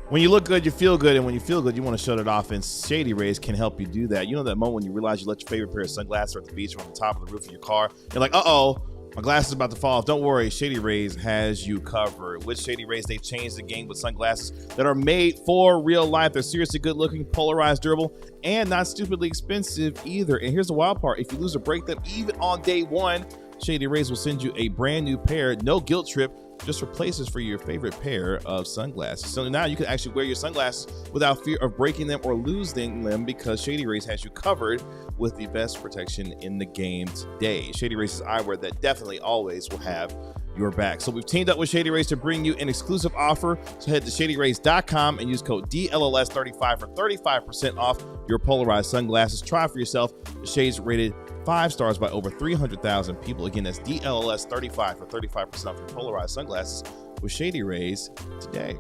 When you look good, you feel good, and when you feel good, you want to shut it off, and Shady Rays can help you do that. You know that moment when you realize you let your favorite pair of sunglasses at the beach or on the top of the roof of your car. You're like, uh-oh, my glass is about to fall off. Don't worry, Shady Rays has you covered. With Shady Rays, they've changed the game with sunglasses that are made for real life. They're seriously good-looking, polarized, durable, and not stupidly expensive either. And here's the wild part. If you lose or break them, even on day one, Shady Rays will send you a brand new pair, no guilt trip, just replaces for your favorite pair of sunglasses. So now you can actually wear your sunglasses without fear of breaking them or losing them, because Shady Rays has you covered with the best protection in the game today. Shady Rays is eyewear that definitely always will have your back. So we've teamed up with Shady Rays to bring you an exclusive offer. So head to shadyrays.com and use code DLLS35 for 35% off your polarized sunglasses. Try for yourself. The shades rated 5 stars by over 300,000 people. Again, that's DLLS35 for 35% off your polarized sunglasses with Shady Rays today.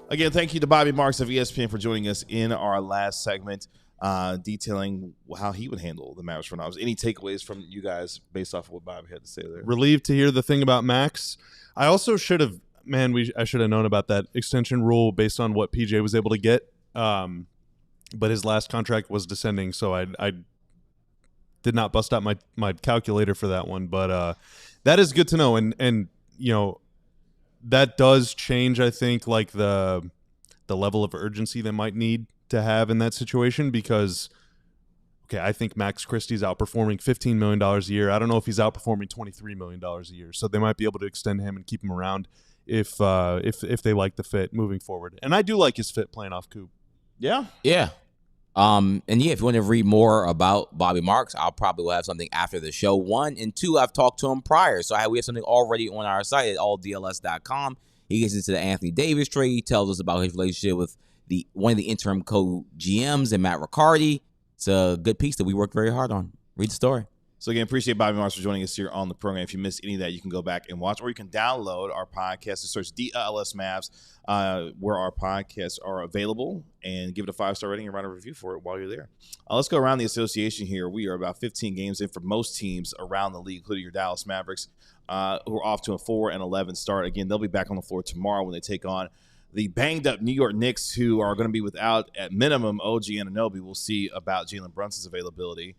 Again, thank you to Bobby Marks of ESPN for joining us in our last segment, detailing how he would handle the Mavericks front office. Any takeaways from you guys based off of what Bobby had to say there? Relieved to hear the thing about Max. I also should have man, I should have known about that extension rule based on what PJ was able to get. But his last contract was descending, so I did not bust out my calculator for that one. But that is good to know, and that does change, I think, like the level of urgency they might need to have in that situation, because I think Max Christie's outperforming $15 million a year. I don't know if he's outperforming $23 million a year, so they might be able to extend him and keep him around if they like the fit moving forward. And I do like his fit playing off Coop. Yeah. And if you want to read more about Bobby Marks, I'll probably will have something after the show. 1 and 2, I've talked to him prior, so we have something already on our site at alldls.com. He gets into the Anthony Davis trade. He tells us about his relationship with one of the interim co-GMs and Matt Riccardi. It's a good piece that we worked very hard on. Read the story. So again, appreciate Bobby Marks for joining us here on the program. If you missed any of that, you can go back and watch, or you can download our podcast and search DLLS Mavs, where our podcasts are available, and give it a 5-star rating and write a review for it while you're there. Let's go around the association here. We are about 15 games in for most teams around the league, including your Dallas Mavericks, who are off to a 4-11 start. Again, they'll be back on the floor tomorrow when they take on the banged-up New York Knicks, who are going to be without, at minimum, OG Anunoby. We'll see about Jalen Brunson's availability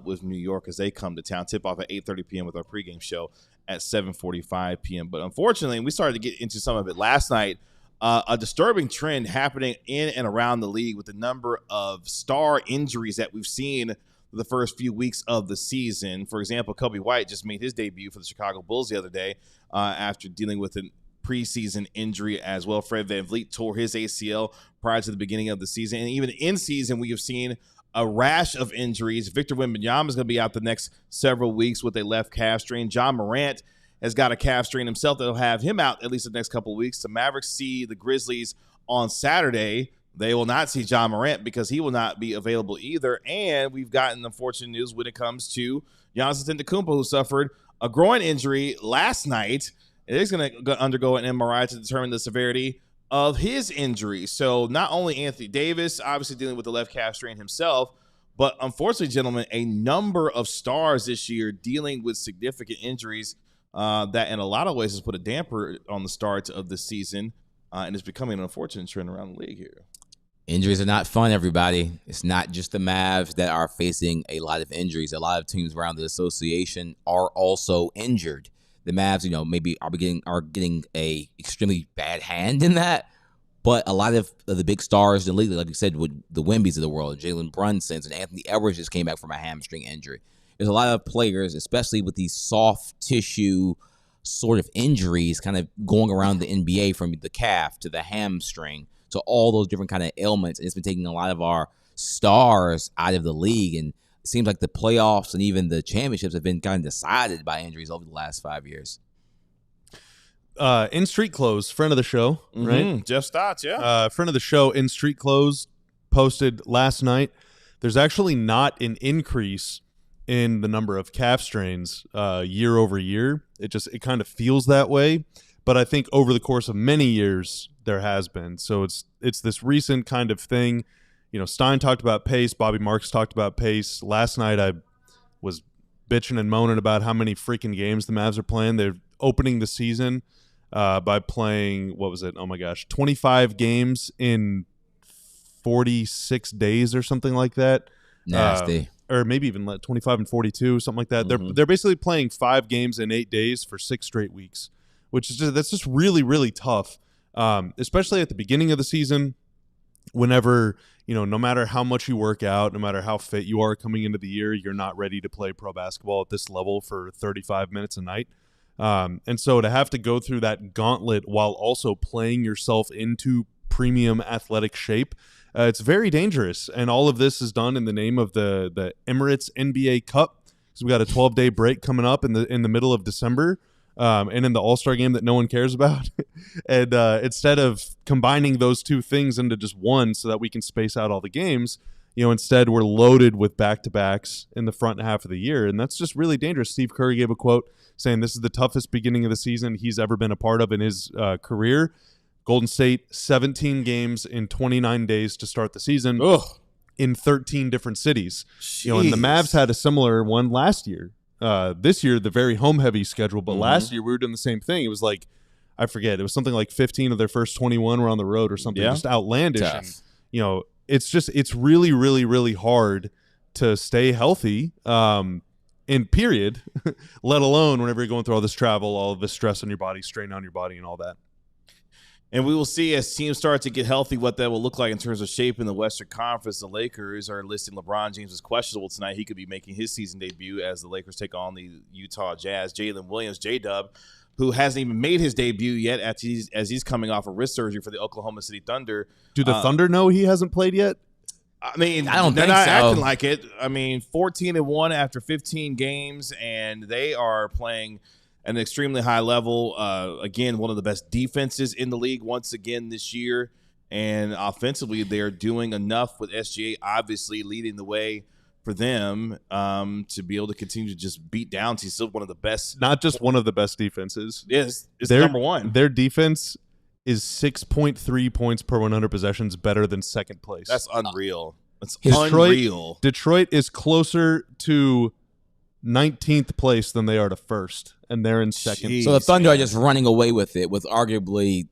with New York as they come to town. Tip-off at 8:30 p.m. with our pregame show at 7:45 p.m. But unfortunately, we started to get into some of it last night, a disturbing trend happening in and around the league with the number of star injuries that we've seen the first few weeks of the season. For example, Kobe White just made his debut for the Chicago Bulls the other day after dealing with an preseason injury as well. Fred VanVleet tore his ACL prior to the beginning of the season. And even in season, we have seen a rash of injuries. Victor Wembanyama is going to be out the next several weeks with a left calf strain. John Morant has got a calf strain himself that'll have him out at least the next couple of weeks. The Mavericks see the Grizzlies on Saturday. They will not see John Morant because he will not be available either. And we've gotten unfortunate news when it comes to Giannis Antetokounmpo, who suffered a groin injury last night. It is going to undergo an MRI to determine the severity of his injury. So not only Anthony Davis, obviously dealing with the left calf strain himself, but unfortunately, gentlemen, a number of stars this year dealing with significant injuries that in a lot of ways has put a damper on the start of the season, and it's becoming an unfortunate trend around the league here. Injuries are not fun, everybody. It's not just the Mavs that are facing a lot of injuries. A lot of teams around the association are also injured. The Mavs, maybe are getting a extremely bad hand in that, but a lot of the big stars in the league, like you said, with the Wembys of the world, Jalen Brunson's, and Anthony Edwards just came back from a hamstring injury. There's a lot of players, especially with these soft tissue sort of injuries, kind of going around the NBA from the calf to the hamstring to all those different kind of ailments. And it's been taking a lot of our stars out of the league, and it seems like the playoffs and even the championships have been kind of decided by injuries over the last 5 years. In Street Clothes, friend of the show, right? Jeff Stotts, yeah. Friend of the show, In Street Clothes, posted last night. There's actually not an increase in the number of calf strains year over year. It kind of feels that way. But I think over the course of many years, there has been. So it's this recent kind of thing. Stein talked about pace. Bobby Marks talked about pace. Last night, I was bitching and moaning about how many freaking games the Mavs are playing. They're opening the season by playing, 25 games in 46 days or something like that. Nasty. Or maybe even 25 and 42, something like that. Mm-hmm. They're basically playing 5 games in 8 days for 6 straight weeks, that's just really, really tough, especially at the beginning of the season. Whenever, no matter how much you work out, no matter how fit you are coming into the year, you're not ready to play pro basketball at this level for 35 minutes a night. And so to have to go through that gauntlet while also playing yourself into premium athletic shape, it's very dangerous. And all of this is done in the name of the Emirates NBA Cup. So we got a 12-day break coming up in the middle of December. And in the All-Star game that no one cares about. And instead of combining those two things into just one so that we can space out all the games, instead we're loaded with back-to-backs in the front half of the year. And that's just really dangerous. Steve Kerr gave a quote saying this is the toughest beginning of the season he's ever been a part of in his career. Golden State, 17 games in 29 days to start the season in 13 different cities. And the Mavs had a similar one last year. This year, the very home-heavy schedule, but last year we were doing the same thing. It was like I forget. It was something like 15 of their first 21 were on the road or something. Yeah. Just outlandish. Tough. And, you know, it's really, really, really hard to stay healthy. In period, let alone whenever you're going through all this travel, all of this stress on your body, strain on your body, and all that. And we will see as teams start to get healthy what that will look like in terms of shape in the Western Conference. The Lakers are listing LeBron James as questionable tonight. He could be making his season debut as the Lakers take on the Utah Jazz. Jalen Williams, J-Dub, who hasn't even made his debut yet as he's coming off a wrist surgery for the Oklahoma City Thunder. Do the Thunder know he hasn't played yet? I mean, I don't they're think not so. acting like it. I mean, 14-1 after 15 games, and they are playing at an extremely high level. Again, one of the best defenses in the league once again this year. And offensively, they're doing enough with SGA obviously leading the way for them to be able to continue to just beat down. He's still one of the best. Not just one of the best defenses. It's number one. Their defense is 6.3 points per 100 possessions better than second place. That's unreal. That's Detroit, unreal. Detroit is closer to 19th place than they are to first, and they're in second. Jeez, So the Thunder man. are just running away with it, with arguably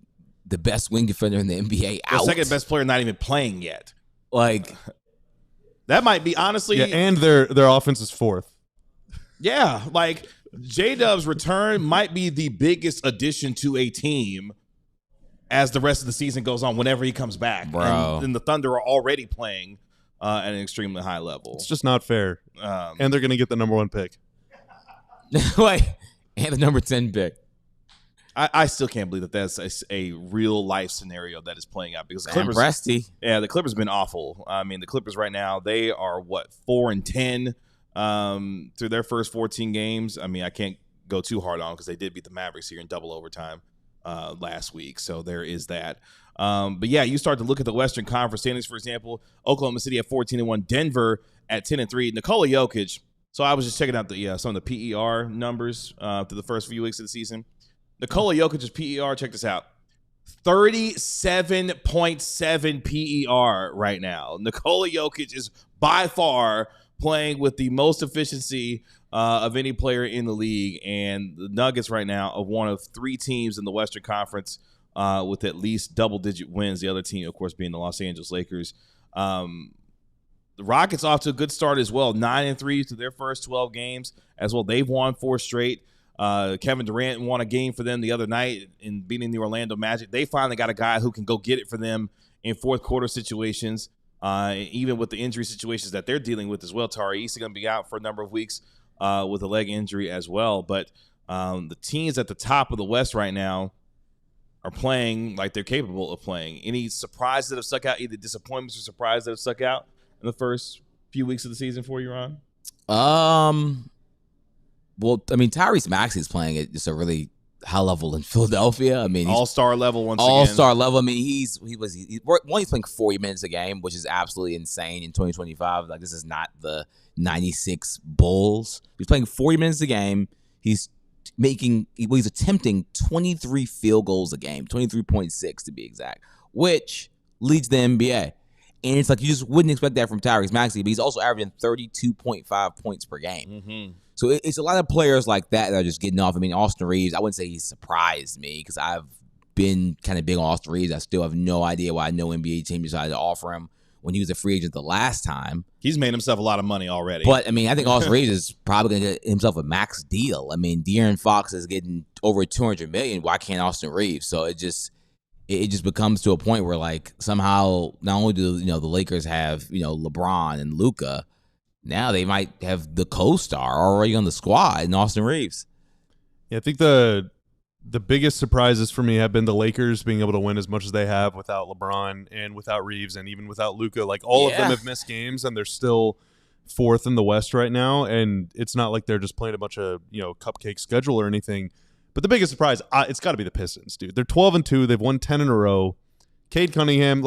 the best wing defender in the NBA The out. second best player not even playing yet. Like, That might be honestly. Yeah, and their offense is fourth. Yeah, like J-Dub's return might be the biggest addition to a team as the rest of the season goes on whenever he comes back. Bro. And the Thunder are already playing at an extremely high level. It's just not fair. Um, And they're going to get the number 1 pick. like, and the number 10 pick. I still can't believe that that's a real life scenario that is playing out because the Sam Clippers, Presti. yeah, the Clippers have been awful. I mean, the Clippers right now, they are 4-10 through their first 14 games. I mean, I can't go too hard on because they did beat the Mavericks here in double overtime last week. So there is that. But yeah, you start to look at the Western Conference standings, for example, Oklahoma City at 14-1, Denver at 10-3, Nikola Jokic. So I was just checking out some of the PER numbers through the first few weeks of the season. Nikola Jokic's PER, check this out, 37.7 PER right now. Nikola Jokic is by far playing with the most efficiency of any player in the league, and the Nuggets right now are one of 3 teams in the Western Conference with at least double-digit wins. The other team, of course, being the Los Angeles Lakers. The Rockets off to a good start as well, 9-3 through their first 12 games as well. They've won 4 straight. Kevin Durant won a game for them the other night in beating the Orlando Magic. They finally got a guy who can go get it for them in fourth quarter situations, even with the injury situations that they're dealing with as well. Tari East is going to be out for a number of weeks with a leg injury as well. But the teams at the top of the West right now are playing like they're capable of playing. Any surprises that have stuck out, either disappointments or surprises that have stuck out in the first few weeks of the season for you, Ron? Well, I mean, Tyrese Maxey is playing at just a really high level in Philadelphia. I mean, he's All-star level once again. all-star level. I mean, he's playing 40 minutes a game, which is absolutely insane in 2025. Like, this is not the 96 Bulls. He's playing 40 minutes a game. He's attempting 23 field goals a game, 23.6 to be exact, which leads the NBA. And it's like you just wouldn't expect that from Tyrese Maxey, but he's also averaging 32.5 points per game. Mm-hmm. So it's a lot of players like that are just getting off. I mean, Austin Reeves, I wouldn't say he surprised me because I've been kind of big on Austin Reeves. I still have no idea why no NBA team decided to offer him when he was a free agent the last time. He's made himself a lot of money already. But, I mean, I think Austin Reeves is probably going to get himself a max deal. I mean, De'Aaron Fox is getting over $200 million. Why can't Austin Reeves? So it just becomes to a point where, like, somehow not only do the Lakers have LeBron and Luka, now they might have the co-star already on the squad in Austin Reeves. Yeah, I think the biggest surprises for me have been the Lakers being able to win as much as they have without LeBron and without Reeves and even without Luka. Like, all of them have missed games, and they're still fourth in the West right now. And it's not like they're just playing a bunch of cupcake schedule or anything. But the biggest surprise, it's got to be the Pistons, dude. They're 12-2. They've won 10 in a row. Cade Cunningham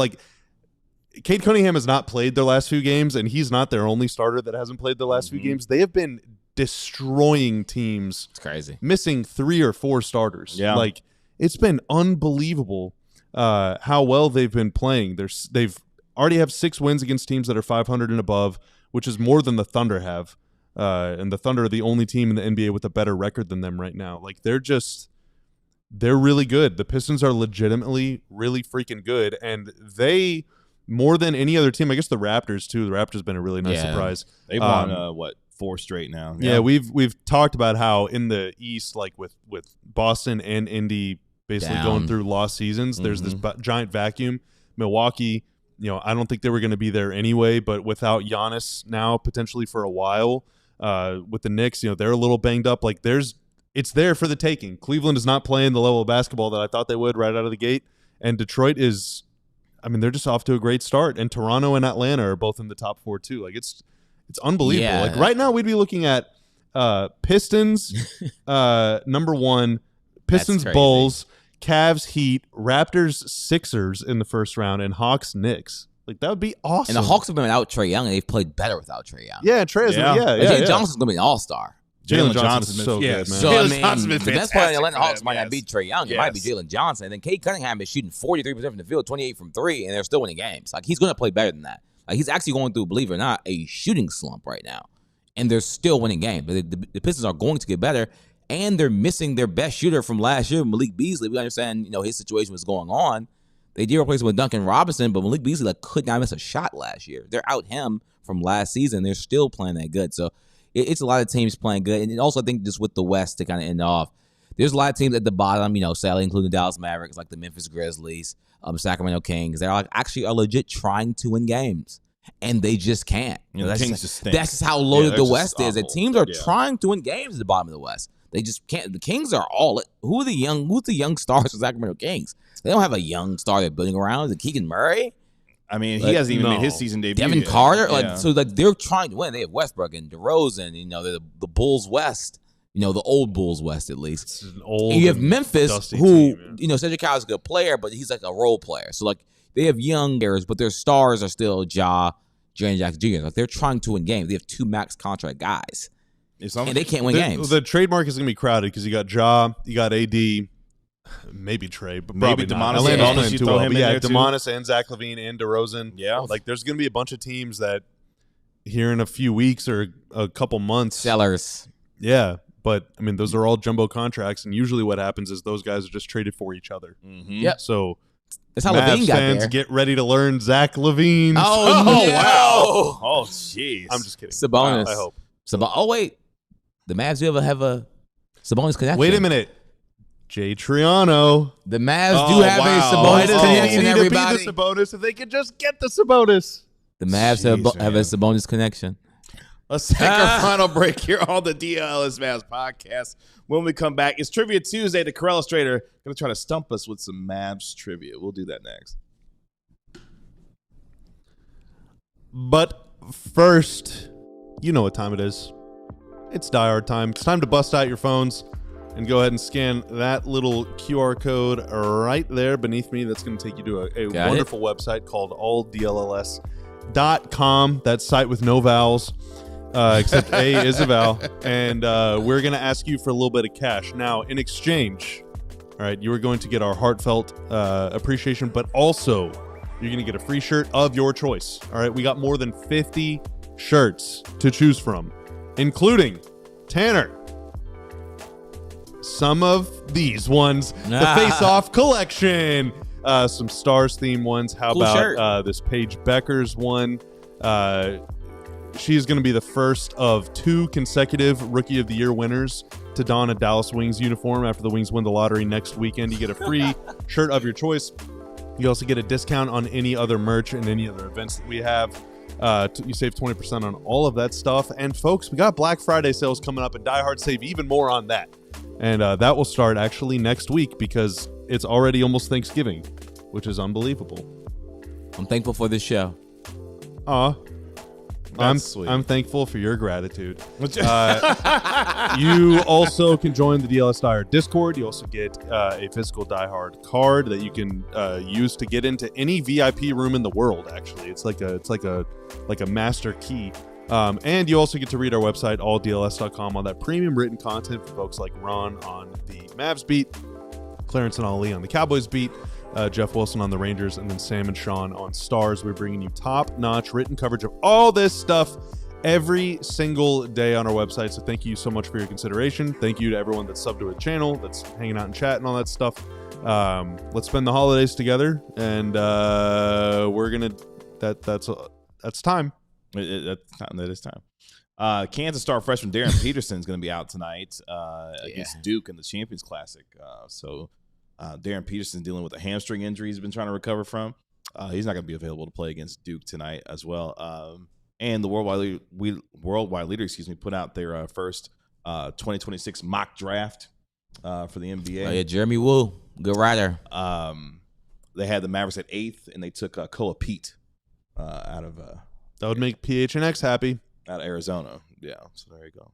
has not played their last few games, and he's not their only starter that hasn't played the last few games. They have been destroying teams. It's crazy. Missing 3 or 4 starters. Yeah. Like, it's been unbelievable how well they've been playing. They've already have 6 wins against teams that are 500 and above, which is more than the Thunder have. And the Thunder are the only team in the NBA with a better record than them right now. Like, they're they're really good. The Pistons are legitimately really freaking good, and they, more than any other team, I guess the Raptors too. The Raptors have been a really nice surprise. They've won 4 straight now. Yeah, we've talked about how in the East, like with Boston and Indy basically going through lost seasons, there's this giant vacuum. Milwaukee, I don't think they were going to be there anyway, but without Giannis now potentially for a while, with the Knicks, they're a little banged up. Like it's there for the taking. Cleveland is not playing the level of basketball that I thought they would right out of the gate, and Detroit is, they're just off to a great start, and Toronto and Atlanta are both in the top 4 too. Like it's unbelievable. Yeah. Like right now we'd be looking at Pistons number 1, Pistons Bulls, Cavs Heat, Raptors Sixers in the first round, and Hawks Knicks. Like that would be awesome. And the Hawks have been without Trae Young, and they've played better without Trae Young. Yeah, Trae Jalen Johnson's gonna be an all-star. Jalen Johnson's so good, man. So the best player in the Atlanta Hawks might not be Trae Young. It might be Jalen Johnson. And then Cade Cunningham is shooting 43% from the field, 28 from 3, and they're still winning games. Like he's gonna play better than that. Like he's actually going through, believe it or not, a shooting slump right now, and they're still winning games. But the Pistons are going to get better, and they're missing their best shooter from last year, Malik Beasley. We understand, his situation was going on. They did replace him with Duncan Robinson, but Malik Beasley could not miss a shot last year. They're out him from last season. They're still playing that good. So it's a lot of teams playing good. And also I think just with the West to kind of end off, there's a lot of teams at the bottom, sadly, including the Dallas Mavericks, like the Memphis Grizzlies, Sacramento Kings. They're actually are legit trying to win games, and they just can't. The Kings just stink. That's just how loaded the West is. Awful. That teams are trying to win games at the bottom of the West. They just can't. The Kings are all. Who's the young stars of Sacramento Kings? They don't have a young star they're building around. Is it Keegan Murray? He hasn't even made his season debut. Devin yet. Carter? So they're trying to win. They have Westbrook and DeRozan. They're the Bulls West. The old Bulls West at least. It's an old. And you have Memphis, who Cedric Howard's a good player, but he's like a role player. So they have young players, but their stars are still Jaren Jackson Jr. They're trying to win games. They have 2 max contract guys, and they can't win games. The trademark is going to be crowded because you got Ja, you got AD, maybe Trey, but maybe Demonis. Sabonis, you throw him in there too. Demonis and Zach LaVine and DeRozan. Yeah, there's going to be a bunch of teams that here in a few weeks or a couple months. Sellers. Yeah, but those are all jumbo contracts, and usually what happens is those guys are just traded for each other. Yep. So that's how Mavs LaVine got fans there. get ready to learn Zach LaVine. Oh, no. wow! Oh jeez. I'm just kidding. Sabonis. I hope. Oh wait, the Mavs do have a Sabonis connection. Wait a minute. Jay Triano. The Mavs do have a Sabonis connection, everybody. The Sabonis, if they could just get the Sabonis. The Mavs have a Sabonis connection. Let's take our final break here on the DLLS Mavs podcast. When we come back, it's Trivia Tuesday. The Corral Illustrator going to try to stump us with some Mavs trivia. We'll do that next. But first, you know what time it is. It's Die Hard time. It's time to bust out your phones and go ahead and scan that little QR code right there beneath me. That's going to take you to a wonderful website called alldlls.com. That site with no vowels, except A is a vowel. And we're going to ask you for a little bit of cash. Now, in exchange, all right, you are going to get our heartfelt appreciation, but also you're going to get a free shirt of your choice. All right, we got more than 50 shirts to choose from, including Tanner. Some of these ones, the Face Off collection, some Stars theme ones. How cool about this Paige Becker's one? She's going to be the first of 2 consecutive Rookie of the Year winners to don a Dallas Wings uniform after the Wings win the lottery next weekend. You get a free shirt of your choice. You also get a discount on any other merch and any other events that we have. You save 20% on all of that stuff. And folks, we got Black Friday sales coming up, and Die Hard save even more on that. And that will start actually next week because it's already almost Thanksgiving, which is unbelievable. I'm thankful for this show. I'm thankful for your gratitude. You also can join the DLS Die Hard Discord. You also get a physical Die Hard card that you can use to get into any VIP room in the world. Actually, it's like a master key. And you also get to read our website, alldls.com, on that premium written content for folks like Ron on the Mavs beat, Clarence and Ali on the Cowboys beat, Jeff Wilson on the Rangers, and then Sam and Sean on Stars. We're bringing you top-notch written coverage of all this stuff every single day on our website. So thank you so much for your consideration. Thank you to everyone that's subbed to the channel, that's hanging out and chat and all that stuff. Let's spend the holidays together, and we're gonna. That's time. That is time. Kansas star freshman Darren Peterson is going to be out tonight against Duke in the Champions Classic. So Darren Peterson dealing with a hamstring injury he's been trying to recover from. He's not going to be available to play against Duke tonight as well. And the worldwide leader, put out their first 2026 mock draft for the NBA. Oh yeah, Jeremy Woo, good writer. They had the Mavericks at 8th, and they took Koa Pete out of That would make PHNX happy. Out of Arizona. Yeah, so there you go.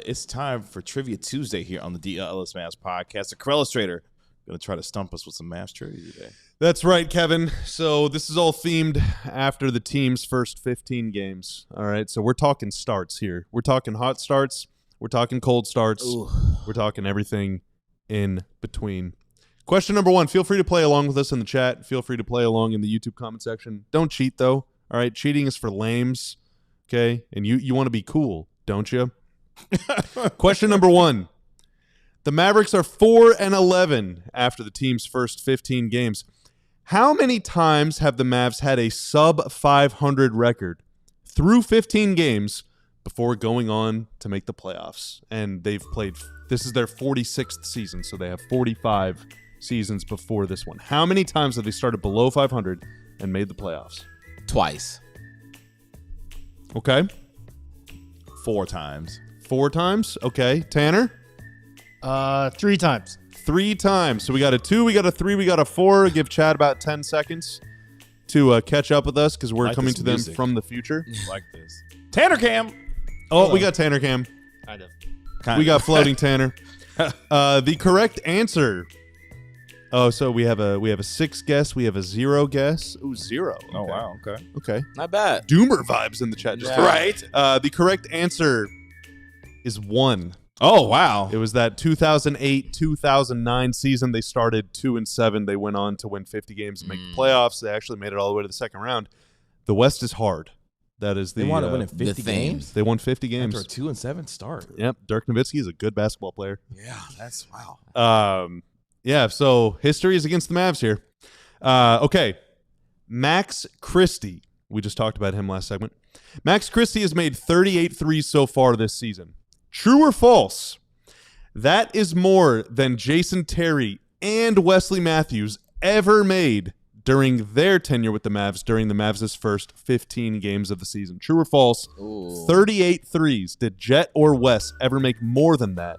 It's time for Trivia Tuesday here on the DLLS Mavs podcast. The Corellis Trader going to try to stump us with some Mavs trivia today. That's right, Kevin. So this is all themed after the team's first 15 games. All right, so we're talking starts here. We're talking hot starts. We're talking cold starts. Ooh. We're talking everything in between. Question number 1. Feel free to play along with us in the chat. Feel free to play along in the YouTube comment section. Don't cheat, though. All right, cheating is for lames. Okay, and you want to be cool, don't you? Question number 1. The Mavericks are 4-11 after the team's first 15 games. How many times have the Mavs had a sub-500 record through 15 games before going on to make the playoffs? And they've played, this is their 46th season, so they have 45 seasons before this one. How many times have they started below 500 and made the playoffs? Twice. Okay. 4 times. 4 times? Okay. Tanner? 3 times. 3 times. So we got a 2, we got a 3, we got a 4. Give Chad about 10 seconds to catch up with us because we're coming to them from the future. Like this. Tanner Cam. Oh, we got Tanner Cam. Kind of. We got floating Tanner. The correct answer. Oh, so we have a 6 guess. We have a 0 guess. Ooh, 0. Okay. Oh, wow. Okay. Okay. Not bad. Doomer vibes in the chat. Just Right. The correct answer is 1. Oh, wow. It was that 2008-2009 season. They started 2-7. They went on to win 50 games and make the playoffs. They actually made it all the way to the second round. The West is hard. That is the. They wanted to win in 50 the thing. games. They won 50 games. After a 2-7 start. Yep. Dirk Nowitzki is a good basketball player. Yeah, that's wow. Yeah. So history is against the Mavs here. Okay. Max Christie. We just talked about him last segment. Max Christie has made 38 threes so far this season. True or false? That is more than Jason Terry and Wesley Matthews ever made during their tenure with the Mavs during the Mavs' first 15 games of the season. True or false? Ooh. 38 threes. Did Jet or Wes ever make more than that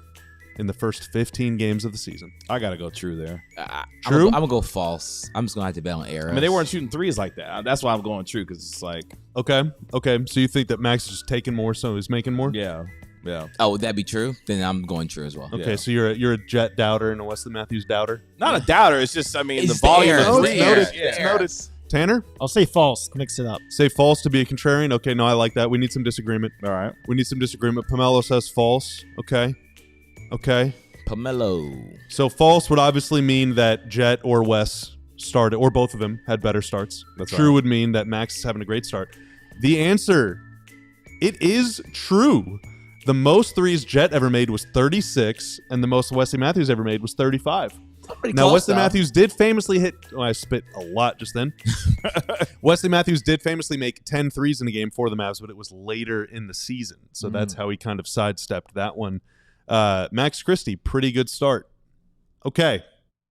in the first 15 games of the season? I got to go true there. True? I'm going to go false. I'm just going to have to bet on error. I mean, they weren't shooting threes like that. That's why I'm going true, because it's like. Okay. So you think that Max is just taking more, so he's making more? Yeah. Oh, would that be true? Then I'm going true as well. Okay, Yeah. so you're a Jet doubter and a Wesley Matthews doubter? Not a doubter. It's just, I mean, It's the volume the of air. Oh, It's it's the noted. air. It's The noted. Tanner? I'll say false. Mix it up. Say false to be a contrarian? Okay, no, I like that. We need some disagreement. All right. We need some disagreement. Pomelo says false. Okay. Pomelo. So false would obviously mean that Jet or Wes started, or both of them had better starts. That's true right. would mean that Max is having a great start. The answer, it is true. The most threes Jet ever made was 36, and the most Wesley Matthews ever made was 35. Now, Wesley Matthews did famously hit... Oh, I spit a lot just then. Wesley Matthews did famously make 10 threes in a game for the Mavs, but it was later in the season. So that's how he kind of sidestepped that one. Max Christie, pretty good start. Okay.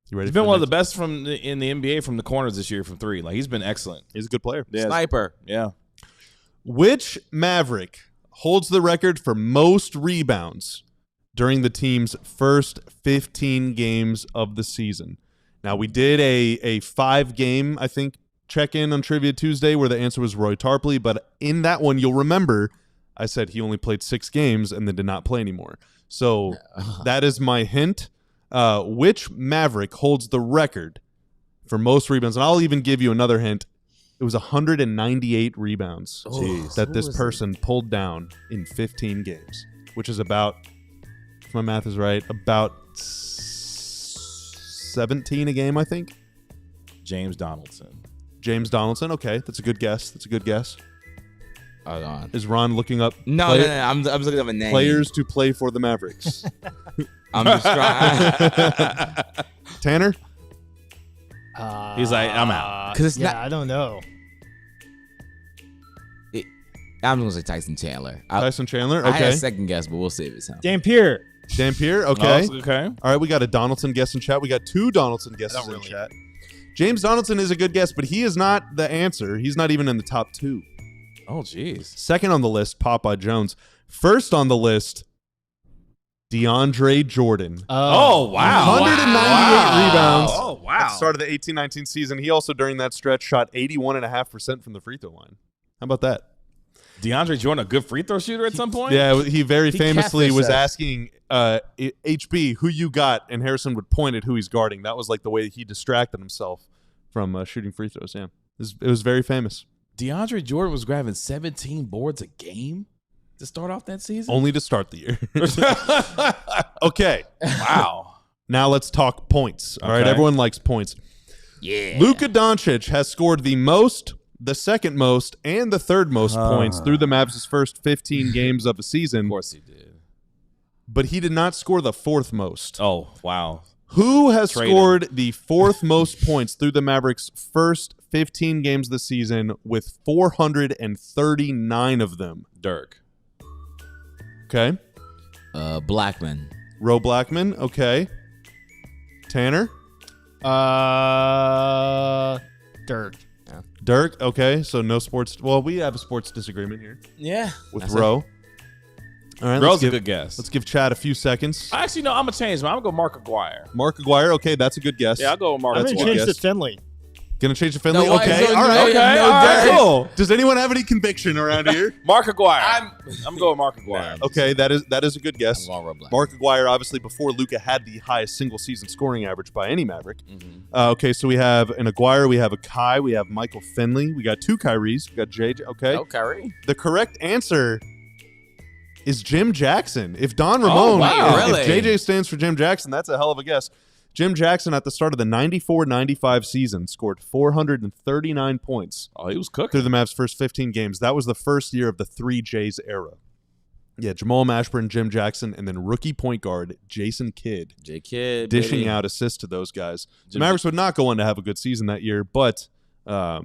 You ready? He's been one of the best in the NBA from the corners this year from 3. Like, he's been excellent. He's a good player. Yeah. Sniper. Yeah. Which Maverick holds the record for most rebounds during the team's first 15 games of the season? Now, we did a 5-game, I think, check-in on Trivia Tuesday where the answer was Roy Tarpley, but in that one, you'll remember I said he only played 6 games and then did not play anymore. So that is my hint. Which Maverick holds the record for most rebounds? And I'll even give you another hint. It was 198 rebounds that this person pulled down in 15 games, which is about, if my math is right, about 17 a game, I think. James Donaldson. James Donaldson. Okay, that's a good guess. Hold on. Is Ron looking up? No. I'm looking up a name. Players to play for the Mavericks. I'm just trying. Tanner? He's like, I'm out. Because it's Yeah, not. I don't know. I'm going to say Tyson Chandler. Tyson Chandler? I had a Okay. second guess, but we'll see if it's him. Dampier. Dampier? Okay. Okay. All right, we got a Donaldson guess in chat. We got 2 Donaldson guesses in chat. James Donaldson is a good guess, but he is not the answer. He's not even in the top 2. Oh, jeez. Second on the list, Popeye Jones. First on the list, DeAndre Jordan. Oh, wow. 198 rebounds. Oh, At wow. the start of the 18-19 season. He also, during that stretch, shot 81.5% from the free throw line. How about that? DeAndre Jordan, a good free throw shooter at some point? Yeah, he very famously was catfished that. asking HB, who you got, and Harrison would point at who he's guarding. That was like the way he distracted himself from shooting free throws. Yeah, it was very famous. DeAndre Jordan was grabbing 17 boards a game to start off that season? Only to start the year. Okay. Wow. Now let's talk points. All right, Okay. everyone likes points. Yeah. Luka Doncic has scored the most, the second most, and the third most points through the Mavs' first 15 games of a season. Of course he did. But he did not score the fourth most. Oh, wow. Who has Trade him. scored the fourth most points through the Mavericks' first 15 games this season with 439 of them? Dirk. Okay. Blackman. Ro Blackman. Okay. Tanner. Dirk. Dirk. Okay. So no sports. Well, we have a sports disagreement here Yeah. with Ro. All right. Ro's a good guess. Let's give Chad a few seconds. Actually, no, I'm going to change mine. I'm going to go Mark Aguirre. Mark Aguirre. Okay, that's a good guess. Yeah, I'll go with Mark I'm That's going a to good change guess. to Finley. Gonna change to Finley. No, why- Okay. so All right. no- Okay. no All right, Dirk. cool. Does anyone have any conviction around here? Mark Aguirre. I'm going to go with Mark Aguirre. Okay, that is a good guess. I'm going with Blackman. Mark Aguirre, obviously, before Luka had the highest single-season scoring average by any Maverick. Mhm. Okay, so we have an Aguirre, we have a Kai, we have Michael Finley, we got 2 Kyries, we got JJ. Okay, Oh, Kyrie. the correct answer is Jim Jackson. If Don Ramon, wow, if really? JJ stands for Jim Jackson, that's a hell of a guess. Jim Jackson, at the start of the 94-95 season, scored 439 points Oh, he was cooking. through the Mavs' first 15 games. That was the first year of the 3 J's era. Yeah, Jamal Mashburn, Jim Jackson, and then rookie point guard Jason Kidd J Kidd. dishing baby. out assists to those guys. The Jim- Mavericks would not go on to have a good season that year, but that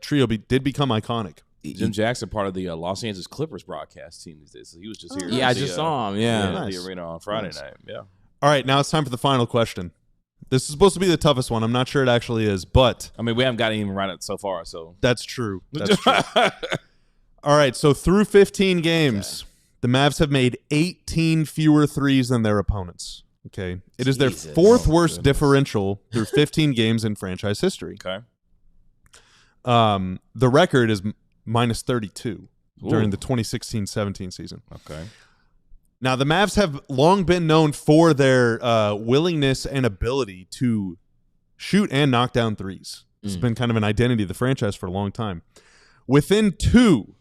trio did become iconic. Jim Jackson, part of the Los Angeles Clippers broadcast team these days. So he was just here. Yeah, I at the, just saw him. Yeah. at Nice. the arena on Friday Nice. night. Yeah. All right, now it's time for the final question. This is supposed to be the toughest one. I'm not sure it actually is, but I mean, we haven't gotten even right so far. So that's true. That's true. All right, so through 15 games, the Mavs have made 18 fewer threes than their opponents. Okay. It is their Jesus. fourth Oh, worst goodness. differential through 15 games in franchise history. Okay. The record is minus 32 during Ooh. the 2016-17 season. Okay. Now, the Mavs have long been known for their willingness and ability to shoot and knock down threes. It's been kind of an identity of the franchise for a long time. Within 2,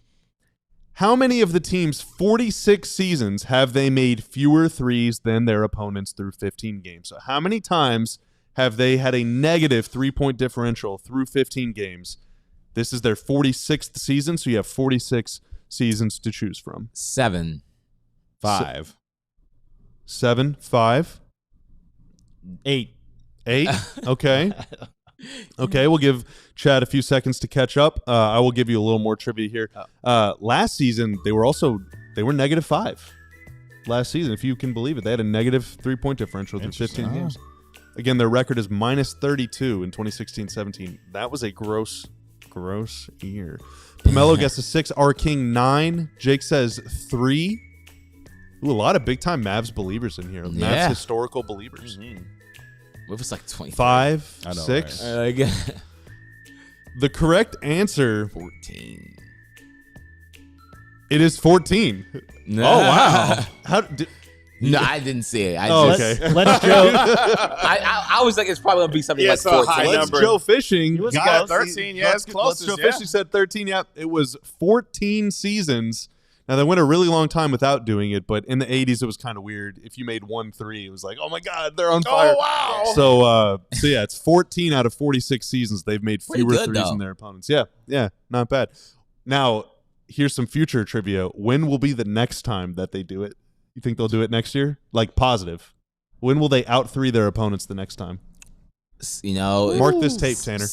how many of the team's 46 seasons have they made fewer threes than their opponents through 15 games? So how many times have they had a negative 3-point differential through 15 games? This is their 46th season, so you have 46 seasons to choose from. 7. 5. 7, 5, 8. 8. Okay. Okay, we'll give Chad a few seconds to catch up. I will give you a little more trivia here. Last season, they were negative 5. Last season, if you can believe it, they had a negative 3-point differential through 15 games. Again, their record is minus 32 in 2016-17. That was a gross year. Pomelo gets a 6. R King 9. Jake says 3. Ooh, a lot of big-time Mavs believers in here. Mavs Yeah. historical believers. What if it's like 20? 5, I know, 6. right? The correct answer, 14. it is 14. No. Oh, wow. How did, No, I didn't see it. I Oh, just, okay. Let's Joe. I was like, it's probably gonna be something Yeah, like it's a 14. high Let's number. Joe Fishing. He was got close. 13, yeah, it's closest, Joe yeah. Fishing said 13. Yep, it was 14 seasons. Now, they went a really long time without doing it, but in the 80s, it was kind of weird. If you made 1 3, it was like, oh my God, they're on fire. wow. So yeah, it's 14 out of 46 seasons they've made Pretty fewer good, threes though. than their opponents. Yeah, not bad. Now, here's some future trivia. When will be the next time that they do it? You think they'll do it next year? Like positive. When will they out 3 their opponents the next time? You know, Mark this tape, Tanner.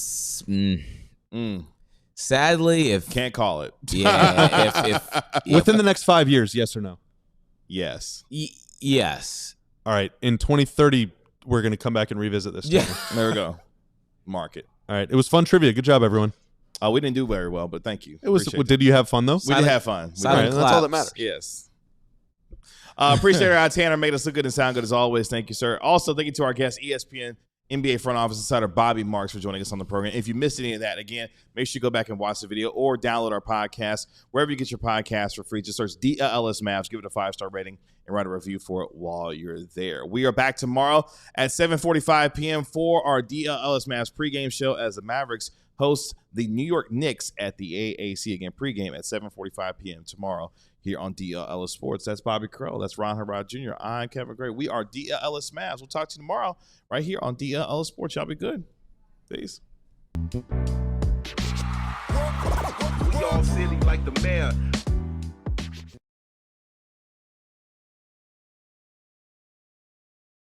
Sadly, if Can't call it. yeah, if Within the next 5 years, yes or no? Yes. Yes. All right. In 2030, we're going to come back and revisit this. Yeah. Tanner. There we go. Mark it. All right. It was fun trivia. Good job, everyone. We didn't do very well, but thank you. It was. Appreciate Did you have fun though? We did have fun. We Silent did. That's all that claps. matters. Yes. Appreciate it, Tanner. Made us look good and sound good as always. Thank you, sir. Also, thank you to our guest, ESPN NBA front office insider Bobby Marks, for joining us on the program. If you missed any of that, again, make sure you go back and watch the video or download our podcast wherever you get your podcasts for free. Just search DLLS Mavs, give it a 5-star rating, and write a review for it while you're there. We are back tomorrow at 7:45 p.m. for our DLLS Mavs pregame show as the Mavericks host the New York Knicks at the AAC. Again, pregame at 7:45 p.m. tomorrow here on DLLS Sports. That's Bobby Crow. That's Ron Herrod Jr. I'm Kevin Gray. We are DLLS Mavs. We'll talk to you tomorrow right here on DLLS Sports. Y'all be good. Peace. We all silly like the mayor.